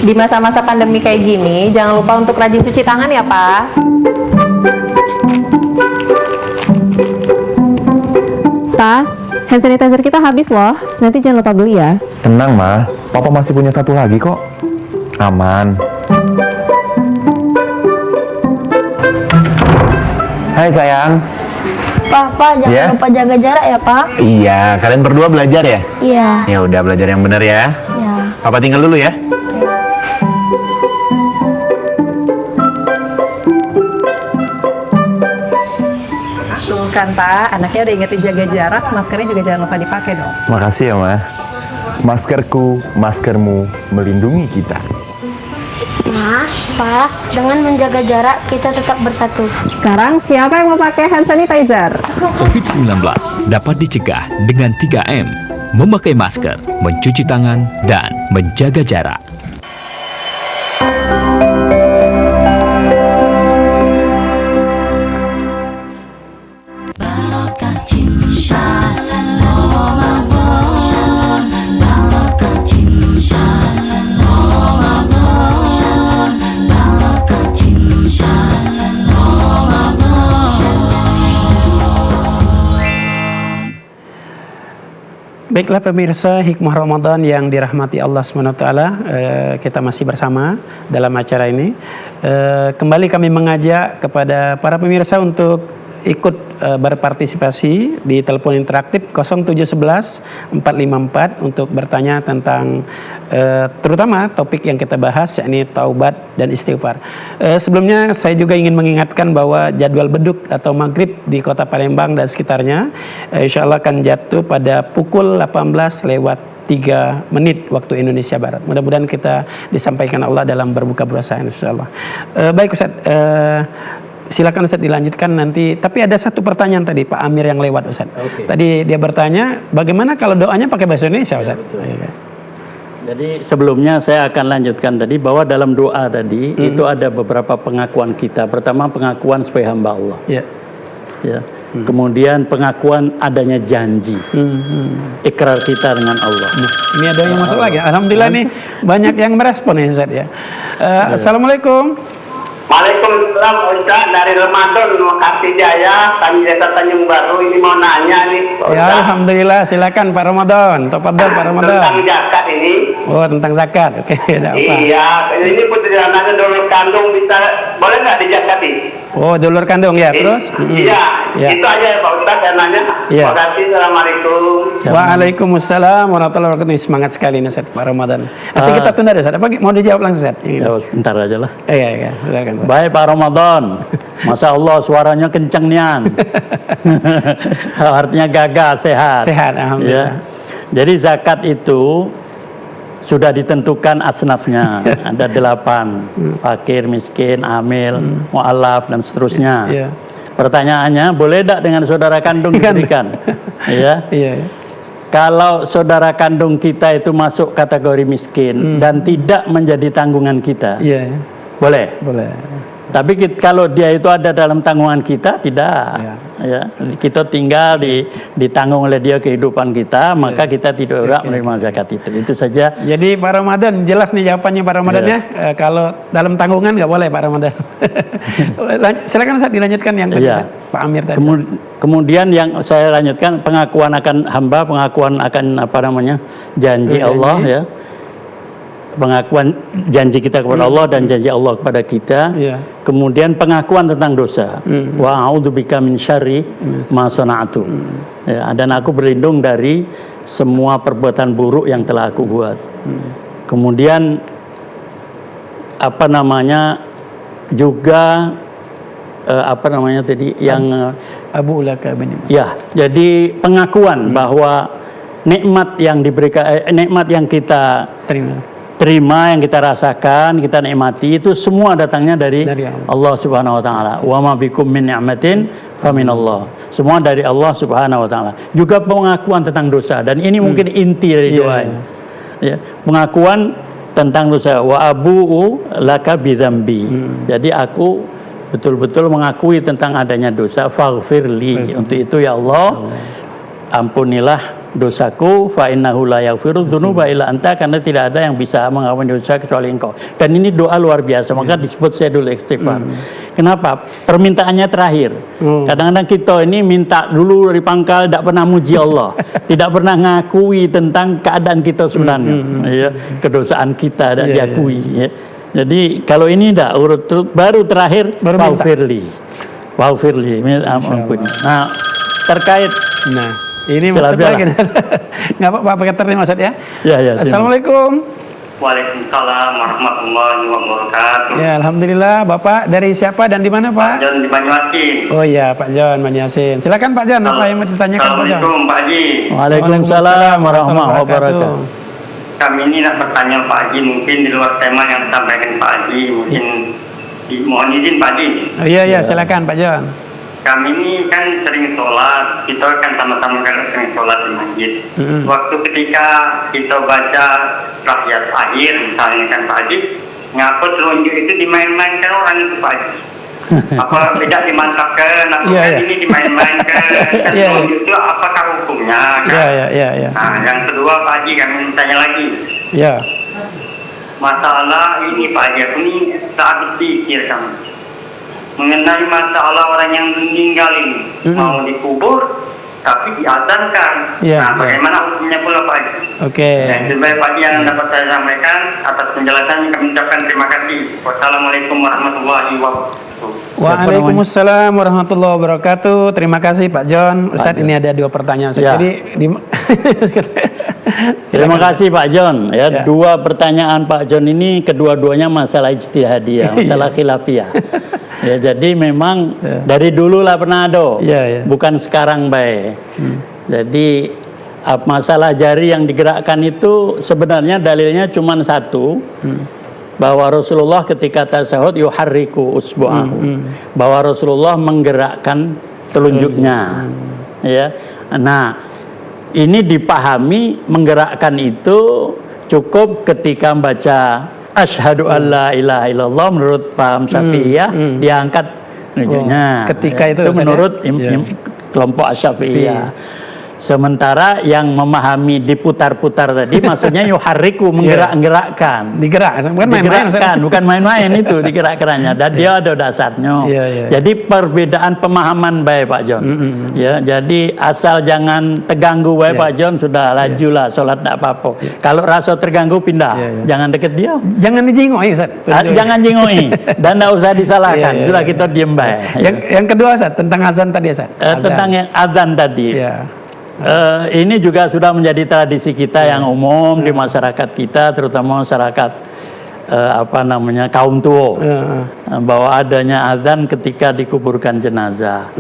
Di masa-masa pandemi kayak gini, jangan lupa untuk rajin cuci tangan ya, Pak. Pak, hand sanitizer kita habis loh. Nanti jangan lupa beli ya. Tenang, Ma. Papa masih punya satu lagi kok. Aman. Hai, sayang. Pak, jangan lupa jaga jarak ya, Pak. Iya, kalian berdua belajar ya? Iya. Ya udah, belajar yang benar ya. Iya. Papa tinggal dulu ya. Tuh kan, Pak. Anaknya udah ingetin jaga jarak, maskernya juga jangan lupa dipakai dong. Makasih ya, Ma. Maskerku, maskermu melindungi kita. Ma, Pa, dengan menjaga jarak kita tetap bersatu. Sekarang siapa yang mau pakai hand sanitizer? COVID-19 dapat dicegah dengan 3M, memakai masker, mencuci tangan, dan menjaga jarak. Baiklah pemirsa Hikmah Ramadan yang dirahmati Allah SWT, kita masih bersama dalam acara ini. Kembali kami mengajak kepada para pemirsa untuk ikut berpartisipasi di telepon interaktif 0711 454 untuk bertanya tentang terutama topik yang kita bahas, yakni taubat dan istighfar. Sebelumnya saya juga ingin mengingatkan bahwa jadwal beduk atau maghrib di kota Palembang dan sekitarnya insya Allah akan jatuh pada pukul 18:03 waktu Indonesia Barat. Mudah-mudahan kita disampaikan Allah dalam berbuka puasa insya Allah. Baik Ustaz, silakan Ustaz dilanjutkan nanti. Tapi ada satu pertanyaan tadi Pak Amir yang lewat Ustaz. Tadi dia bertanya, bagaimana kalau doanya pakai bahasa Indonesia Ustaz? Jadi sebelumnya saya akan lanjutkan tadi bahwa dalam doa tadi itu ada beberapa pengakuan kita. Pertama pengakuan sebagai hamba Allah. Ya. Kemudian pengakuan adanya janji. Ikrar kita dengan Allah. Ini ada yang masuk lagi. Alhamdulillah nih banyak yang merespon ya Ustaz ya. Assalamualaikum. Waalaikumsalam Ustaz, dari Ramadan Makasih Jaya, kami desa Tanjung Baru. Ini mau nanya nih Ustaz. Ya Alhamdulillah, silakan Pak Ramadan. Tafadhol Pak Ramadan. Tentang zakat ini. Oh tentang zakat, oke. Iya, ini putri anaknya dulur kandung bisa, boleh nggak dijakatin? Oh dulur kandung ya, terus? Iya, itu aja Pak Ustaz saya nanya. Terima kasih, Assalamualaikum. Waalaikumsalam warahmatullahi wabarakatuh. Semangat sekali nih Ustaz Pak Ramadan. Nanti kita tunda deh Ustaz. Apa mau dijawab langsung Ustaz? Ya, bentar aja lah. Iya, silakan. Baik Pak Ramadan, Masya Allah suaranya kenceng nian. Artinya gagah, sehat. Sehat, alhamdulillah. Ya. Jadi zakat itu sudah ditentukan asnafnya. Ada 8, fakir, miskin, amil, mu'alaf dan seterusnya. Pertanyaannya, boleh tidak dengan saudara kandung diberikan? Ya. Kalau saudara kandung kita itu masuk kategori miskin dan tidak menjadi tanggungan kita, boleh. Tapi kalau dia itu ada dalam tanggungan kita, tidak. Ya, kita tinggal ditanggung oleh dia kehidupan kita, maka kita tidak berhak menerima zakat itu. Itu saja. Jadi Pak Ramadan, jelas nih jawabannya Pak Ramadan ya. Kalau dalam tanggungan nggak boleh Pak Ramadan. Silakan Ustaz dilanjutkan yang kedua, Pak Amir tadi. Kemudian yang saya lanjutkan pengakuan akan hamba, pengakuan akan janji Allah ya. Pengakuan janji kita kepada Allah dan janji Allah kepada kita. Kemudian pengakuan tentang dosa. Wa a'udzubika min syarri ma sana'tu. Dan aku berlindung dari semua perbuatan buruk yang telah aku buat. Kemudian juga yang Abu Ulaka bin. Ya, jadi pengakuan bahwa nikmat yang diberikan, nikmat yang kita terima, yang kita rasakan, kita nikmati itu semua datangnya dari Allah Subhanahu wa taala. Wa ma bikum min ni'matin faminallah. Semua dari Allah Subhanahu wa taala. Juga pengakuan tentang dosa dan ini mungkin inti dari doa. Ya, pengakuan tentang dosa. Wa abu'u laka bidzambi. Jadi aku betul-betul mengakui tentang adanya dosa. Faghfirli. Untuk itu ya Allah, ampunilah dosaku, fa innahu la yaghfiru dzunuba illa anta, karena tidak ada yang bisa mengampuni dosa kecuali Engkau. Dan ini doa luar biasa, maka disebut syedul istighfar. Kenapa? Permintaannya terakhir. Kadang-kadang kita ini minta dulu dari pangkal, tidak pernah muji Allah, tidak pernah ngakui tentang keadaan kita sebenarnya, ya, kedosaan kita tidak diakui. Ya. Jadi kalau ini tidak, baru terakhir waghfirli, ampuni. Nah, terkait ini maksud lagi. Nggak apa-apa pakai terima Ustaz ya. Assalamualaikum. Waalaikumsalam warahmatullahi wabarakatuh. Ya, alhamdulillah. Bapak dari siapa dan di mana Pak? Pak John di Banyuasin. Oh iya, Pak John Banyuasin. Silakan Pak John, apa yang mau ditanyakan Pak John? Assalamualaikum Pak Haji. Waalaikumsalam warahmatullahi wabarakatuh. kami ini nak bertanya Pak Haji, mungkin di luar tema yang disampaikan Pak Haji, mungkin mohon izin Pak Haji. Oh, iya, silakan Pak John. Kami ini kan sering sholat, kita kan sama-sama kan sering sholat di masjid. Waktu ketika kita baca rakyat akhir, misalnya kan Pak Haji, ngapa telunjuk itu dimain-mainkan orang itu Pak Haji? Apa tidak dimantapkan, apakah ini dimain-mainkan, telunjuk itu apakah hukumnya? Kan? Nah, yang kedua Pak Haji, kami tanya lagi. Masalah ini Pak Haji, aku ini saat berpikir kami mengenai masalah orang yang meninggal ini mau dikubur tapi diazankan. Nah, bagaimana hukumnya pula Pak Haji? Yang terbaik Pak Haji yang dapat saya sampaikan. Atas penjelasannya kami ucapkan terima kasih. Wassalamualaikum warahmatullahi wabarakatuh. Waalaikumsalam warahmatullahi wabarakatuh. Terima kasih Pak John. Ustadz, ini ada 2 pertanyaan. Jadi terima kasih Pak John. Ya, 2 pertanyaan Pak John ini kedua-duanya masalah ijtihadiyah, masalah khilafiyah. Ya, jadi memang dari dulu lah pernah ada, bukan sekarang baik. Jadi masalah jari yang digerakkan itu sebenarnya dalilnya cuma satu, bahwa Rasulullah ketika tasyahud yuharriku usbu'ahu, bahwa Rasulullah menggerakkan telunjuknya. Ya, nah ini dipahami menggerakkan itu cukup ketika membaca asyhadu alla ilaha illallah menurut paham Syafi'iyah diangkat telunjuknya. Ketika itu menurut kelompok Syafi'iyah. Sementara yang memahami diputar-putar tadi maksudnya yuharriku, menggerak-gerakkan. Bukan main-main itu digerak-geraknya. Dan dia ada dasarnya. Jadi perbedaan pemahaman baik Pak John. Ya, jadi asal jangan terganggu baik Pak John, sudah lajulah sholat tidak apa-apa. Kalau rasa terganggu pindah. Jangan deket dia. Jangan dijingoi Ustaz. Jangan jingoi dan tidak usah disalahkan. Sudah kita diem baik. Yang kedua Ustaz, tentang azan tadi Ustaz. Tentang yang azan tadi. Ini juga sudah menjadi tradisi kita yang umum di masyarakat kita, terutama masyarakat kaum tua, bahwa adanya azan ketika dikuburkan jenazah.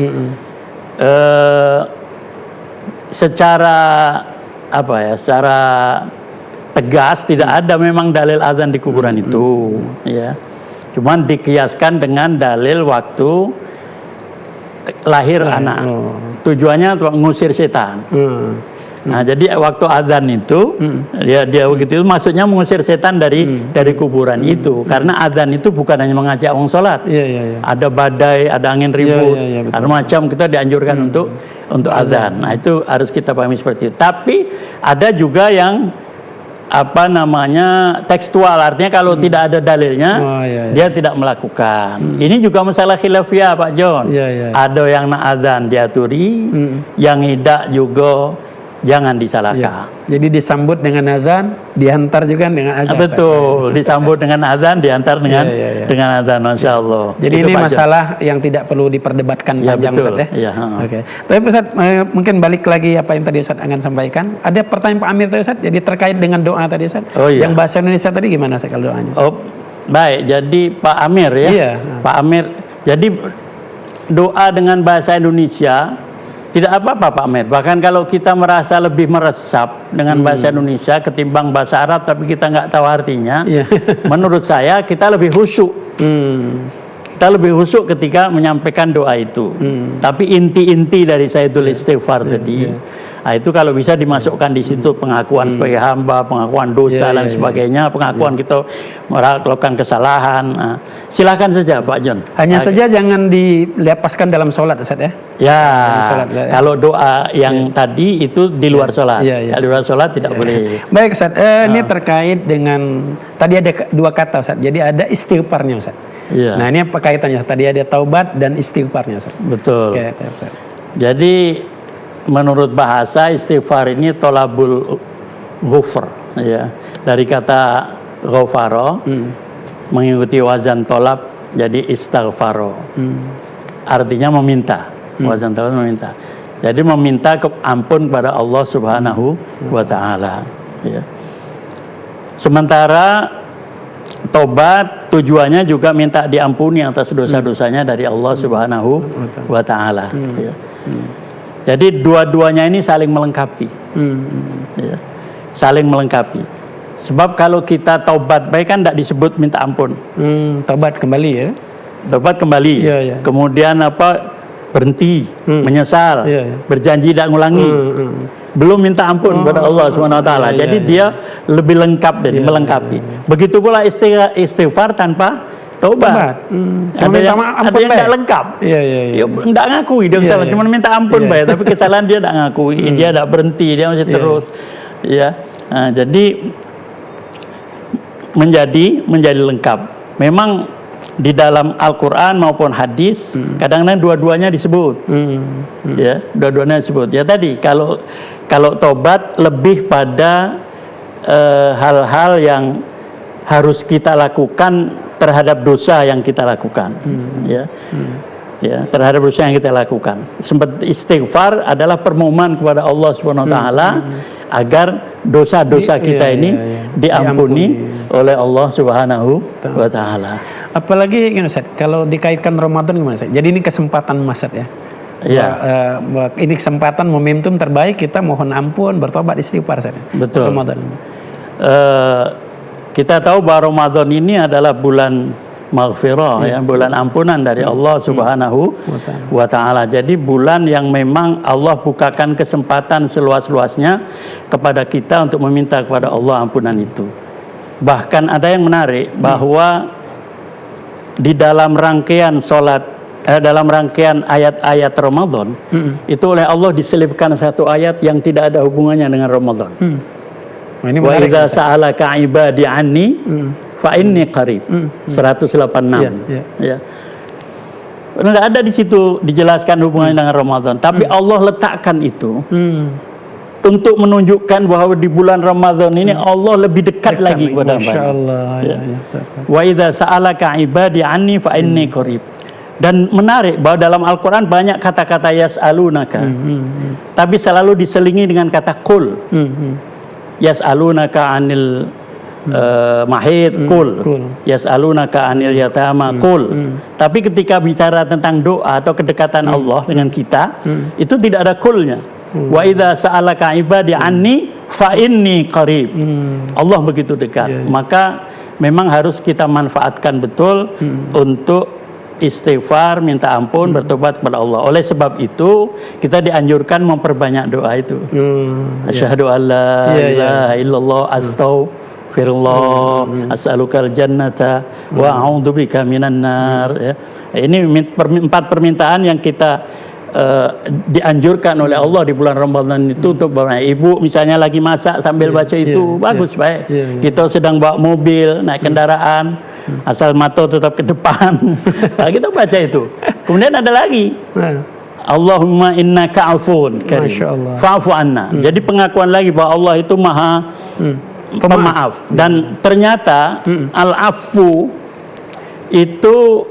Secara secara tegas tidak ada memang dalil azan di kuburan itu, ya. Cuman dikiaskan dengan dalil waktu lahir anak. Tujuannya untuk mengusir setan. Nah, jadi waktu azan itu dia begitu, maksudnya mengusir setan dari kuburan itu. Karena azan itu bukan hanya mengajak orang sholat. Ada badai, ada angin ribut, ada macam, kita dianjurkan untuk azan. Nah, itu harus kita pahami seperti itu. Tapi ada juga yang tekstual, artinya kalau tidak ada dalilnya dia tidak melakukan. Ini juga masalah khilafiyah Pak John. Ada yang nak azan diaturi, yang tidak juga jangan disalahkan. Jadi disambut dengan azan, dihantar juga dengan azan. Betul, disambut dengan azan, dihantar dengan azan, Masya Allah. Jadi itu ini masalah yang tidak perlu diperdebatkan panjang Ustaz ya. Tapi Ustaz, mungkin balik lagi apa yang tadi Ustaz akan sampaikan. Ada pertanyaan Pak Amir tadi Ustaz, jadi terkait dengan doa tadi Ustaz. Yang bahasa Indonesia tadi gimana Ustaz kalau doanya? Baik, jadi Pak Amir ya. Pak Amir, jadi doa dengan bahasa Indonesia tidak apa-apa Pak Amir. Bahkan kalau kita merasa lebih meresap dengan bahasa Indonesia ketimbang bahasa Arab tapi kita nggak tahu artinya, menurut saya kita lebih khusyuk. Kita lebih khusyuk ketika menyampaikan doa itu. Tapi inti-inti dari Sayyidul Istighfar tadi, nah, itu kalau bisa dimasukkan di situ pengakuan sebagai hamba, pengakuan dosa dan sebagainya, pengakuan kita melakukan kesalahan. Nah, silakan saja Pak John. Hanya saja jangan dilepaskan dalam sholat Ustaz ya. Kalau doa yang tadi itu di luar sholat. Di luar sholat tidak boleh. Baik Ustaz, ini terkait dengan tadi ada 2 kata Ustaz. Jadi ada istighfarnya Ustaz. Nah, ini apa kaitannya? Tadi ada taubat dan istighfarnya Ustaz. Betul. Jadi menurut bahasa istighfar ini tolabul ghufr, ya, dari kata ghafaro, mengikuti wazan tolab, jadi istighfaro, artinya meminta. Wazan tolab meminta, jadi meminta ampun kepada Allah Subhanahu wa Ta'ala, ya. Sementara tobat tujuannya juga minta diampuni atas dosa-dosanya dari Allah Subhanahu wa Ta'ala, ya. Jadi dua-duanya ini saling melengkapi, ya, saling melengkapi. Sebab kalau kita taubat baik kan tidak disebut minta ampun. Taubat kembali ya. Taubat kembali. Kemudian berhenti, menyesal, berjanji tidak ngulangi. Belum minta ampun kepada Allah SWT. Jadi dia lebih lengkap dan melengkapi. Begitu pula istighfar tanpa taubat. Ada yang tidak lengkap. Tidak ngakui dia salah, cuma minta ampun baik, tapi kesalahan dia tidak ngakui, dia tidak berhenti, dia masih terus. Jadi menjadi lengkap. Memang di dalam Al-Quran maupun hadis kadang-kadang dua-duanya disebut. Dua-duanya disebut. Ya tadi kalau tobat lebih pada hal-hal yang harus kita lakukan terhadap dosa yang kita lakukan. Terhadap dosa yang kita lakukan. Sempat istighfar adalah permohonan kepada Allah Subhanahu wa taala agar dosa-dosa kita ini diampuni oleh Allah Subhanahu wa taala. Apalagi Ustaz, kalau dikaitkan Ramadan gimana Ustaz? Jadi ini kesempatan Ustaz ya. Ini kesempatan momentum terbaik kita mohon ampun, bertobat, istighfar Ustaz. Betul. Ramadan. Kita tahu bahwa Ramadan ini adalah bulan maghfirah, bulan ampunan dari Allah Subhanahu wa taala. Jadi bulan yang memang Allah bukakan kesempatan seluas-luasnya kepada kita untuk meminta kepada Allah ampunan itu. Bahkan ada yang menarik bahwa di dalam rangkaian dalam rangkaian ayat-ayat Ramadan itu oleh Allah diselipkan satu ayat yang tidak ada hubungannya dengan Ramadan. Wa idza sa'alaka ibadi anni fa inni qarib. 186. Tidak ada di situ dijelaskan hubungannya dengan Ramadan, tapi Allah letakkan itu untuk menunjukkan bahwa di bulan Ramadan ini Allah lebih dekat lagi kepada hamba. Wa idza sa'alaka ibadi anni fa inni qarib. Dan menarik bahwa dalam Al-Quran banyak kata-kata yas'alunaka, tapi selalu diselingi dengan kata qul. Yas'alunaka anil mahid qul, yas'alunaka anil yatama qul. Tapi ketika bicara tentang doa atau kedekatan Allah dengan kita, itu tidak ada qulnya. Wa idza sa'alaka ibadi anni fa inni qarib. Allah begitu dekat. Maka memang harus kita manfaatkan betul untuk istighfar, minta ampun, bertobat kepada Allah. Oleh sebab itu kita dianjurkan memperbanyak doa itu. Asyhadu an la ilaha illallah, astaghfirullah, as'alukal jannata wa a'udzubika minan nar. Ini 4 permintaan yang kita dianjurkan oleh Allah di bulan Ramadan itu untuk ibu misalnya lagi masak sambil baca itu bagus baik. Kita sedang bawa mobil, naik kendaraan, asal mata tetap ke depan. Kita baca itu. Kemudian ada lagi. Allahumma innaka afun karim fa'fu anna. Jadi pengakuan lagi bahwa Allah itu maha pemaaf. Dan ternyata al-afu itu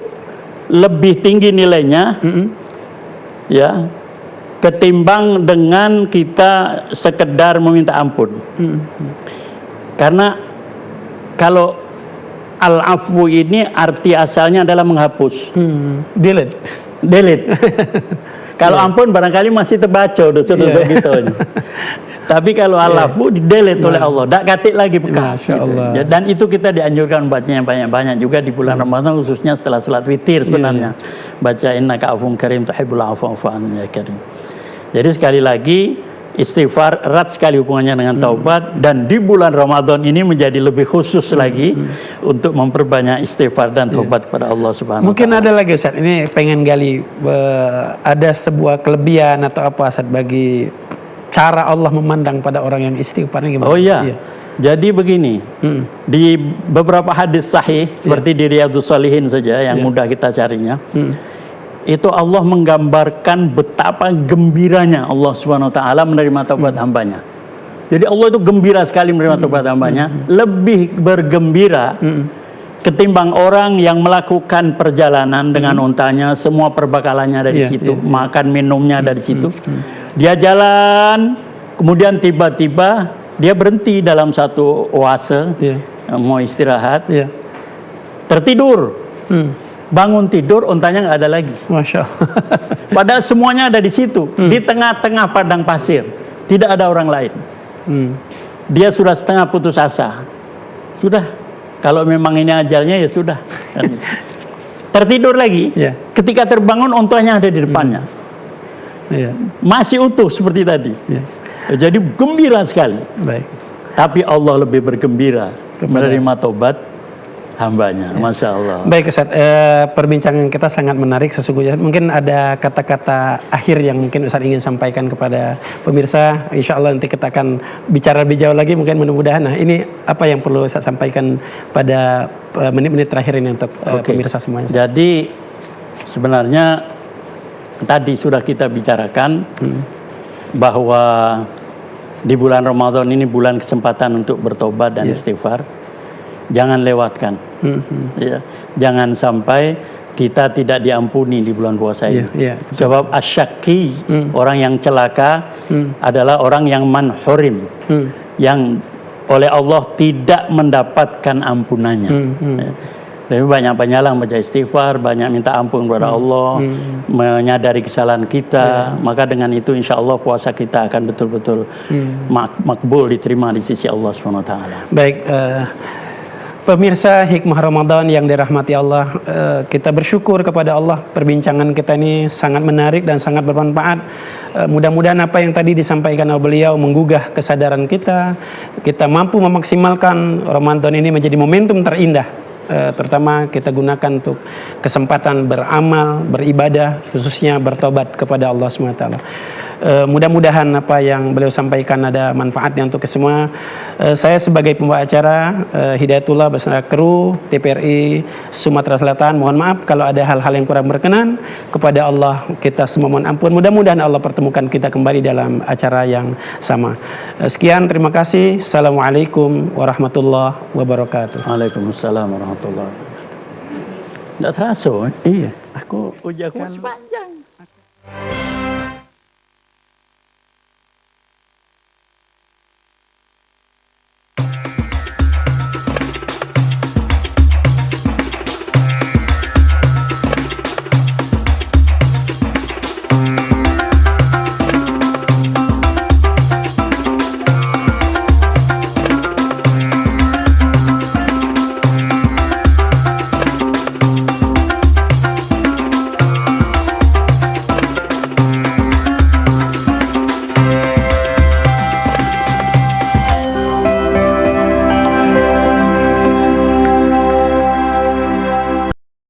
lebih tinggi nilainya ketimbang dengan kita sekedar meminta ampun. Karena kalau al-afwu ini arti asalnya adalah menghapus. Delete. Kalau ampun barangkali masih terbaca dosa-dosa gitu. Tapi kalau al-afwu di-delete oleh Allah, tak katik lagi bekas. Gitu. Dan itu kita dianjurkan bacanya banyak-banyak juga di bulan Ramadan, khususnya setelah salat witir sebenarnya. Baca innaka afuwwun karim tuhibbul afwa fa'fu anni ya karim. Jadi sekali lagi istighfar erat sekali hubungannya dengan taubat, dan di bulan Ramadan ini menjadi lebih khusus lagi untuk memperbanyak istighfar dan taubat kepada Allah Subhanahu wa taala. Mungkin ada lagi Ustaz, ini pengen gali ada sebuah kelebihan atau apa Ustaz bagi cara Allah memandang pada orang yang istighfar gimana? Oh iya. Jadi begini, di beberapa hadis sahih seperti di Riyadhus Shalihin saja yang mudah kita carinya, itu Allah menggambarkan betapa gembiranya Allah Subhanahu wa taala menerima taubat hambanya. Jadi Allah itu gembira sekali menerima taubat hambanya, lebih bergembira ketimbang orang yang melakukan perjalanan dengan untanya, semua perbekalannya dari situ, makan minumnya dari situ. Dia jalan, kemudian tiba-tiba dia berhenti dalam satu oase, mau istirahat, tertidur. Bangun tidur, untanya nggak ada lagi. Masya Allah. Padahal semuanya ada di situ, di tengah-tengah padang pasir, tidak ada orang lain. Dia sudah setengah putus asa. sudah. Kalau memang ini ajalnya ya sudah. Tertidur lagi. Ketika terbangun ontanya ada di depannya. Masih utuh seperti tadi. Jadi gembira sekali. Tapi Allah lebih bergembira menerima tobat hambanya. Masya Allah. Baik Ustaz, perbincangan kita sangat menarik sesungguhnya. Mungkin ada kata-kata akhir yang mungkin Ustaz ingin sampaikan kepada pemirsa. Insya Allah nanti kita akan bicara lebih jauh lagi, mungkin mudah-mudahan. Nah, ini apa yang perlu Ustaz sampaikan pada menit-menit terakhir ini untuk pemirsa semuanya. Jadi sebenarnya tadi sudah kita bicarakan bahwa di bulan Ramadan ini bulan kesempatan untuk bertobat dan istighfar. Jangan lewatkan. Ya. Jangan sampai kita tidak diampuni di bulan puasa ini. Sebab asyaki, orang yang celaka adalah orang yang manhurim, yang oleh Allah tidak mendapatkan ampunannya. Lebih banyak-banyaklah baca istighfar, banyak minta ampun kepada Allah, menyadari kesalahan kita. Maka dengan itu insya Allah puasa kita akan betul-betul makbul, diterima di sisi Allah SWT. Baik, pemirsa Hikmah Ramadan yang dirahmati Allah, kita bersyukur kepada Allah. Perbincangan kita ini sangat menarik dan sangat bermanfaat. Mudah-mudahan apa yang tadi disampaikan oleh beliau menggugah kesadaran kita. Kita mampu memaksimalkan Ramadan ini menjadi momentum terindah. Terutama kita gunakan untuk kesempatan beramal, beribadah, khususnya bertobat kepada Allah SWT. Mudah-mudahan apa yang beliau sampaikan ada manfaatnya untuk semua. Saya sebagai pembawa acara Hidayatullah beserta kru TPRI Sumatera Selatan, mohon maaf kalau ada hal-hal yang kurang berkenan. Kepada Allah kita semua mohon ampun. Mudah-mudahan Allah pertemukan kita kembali dalam acara yang sama. Sekian, terima kasih. Assalamualaikum warahmatullahi wabarakatuh. Waalaikumsalam warahmatullahi wabarakatuh. Tidak terasa, Iya, aku ujian panjang.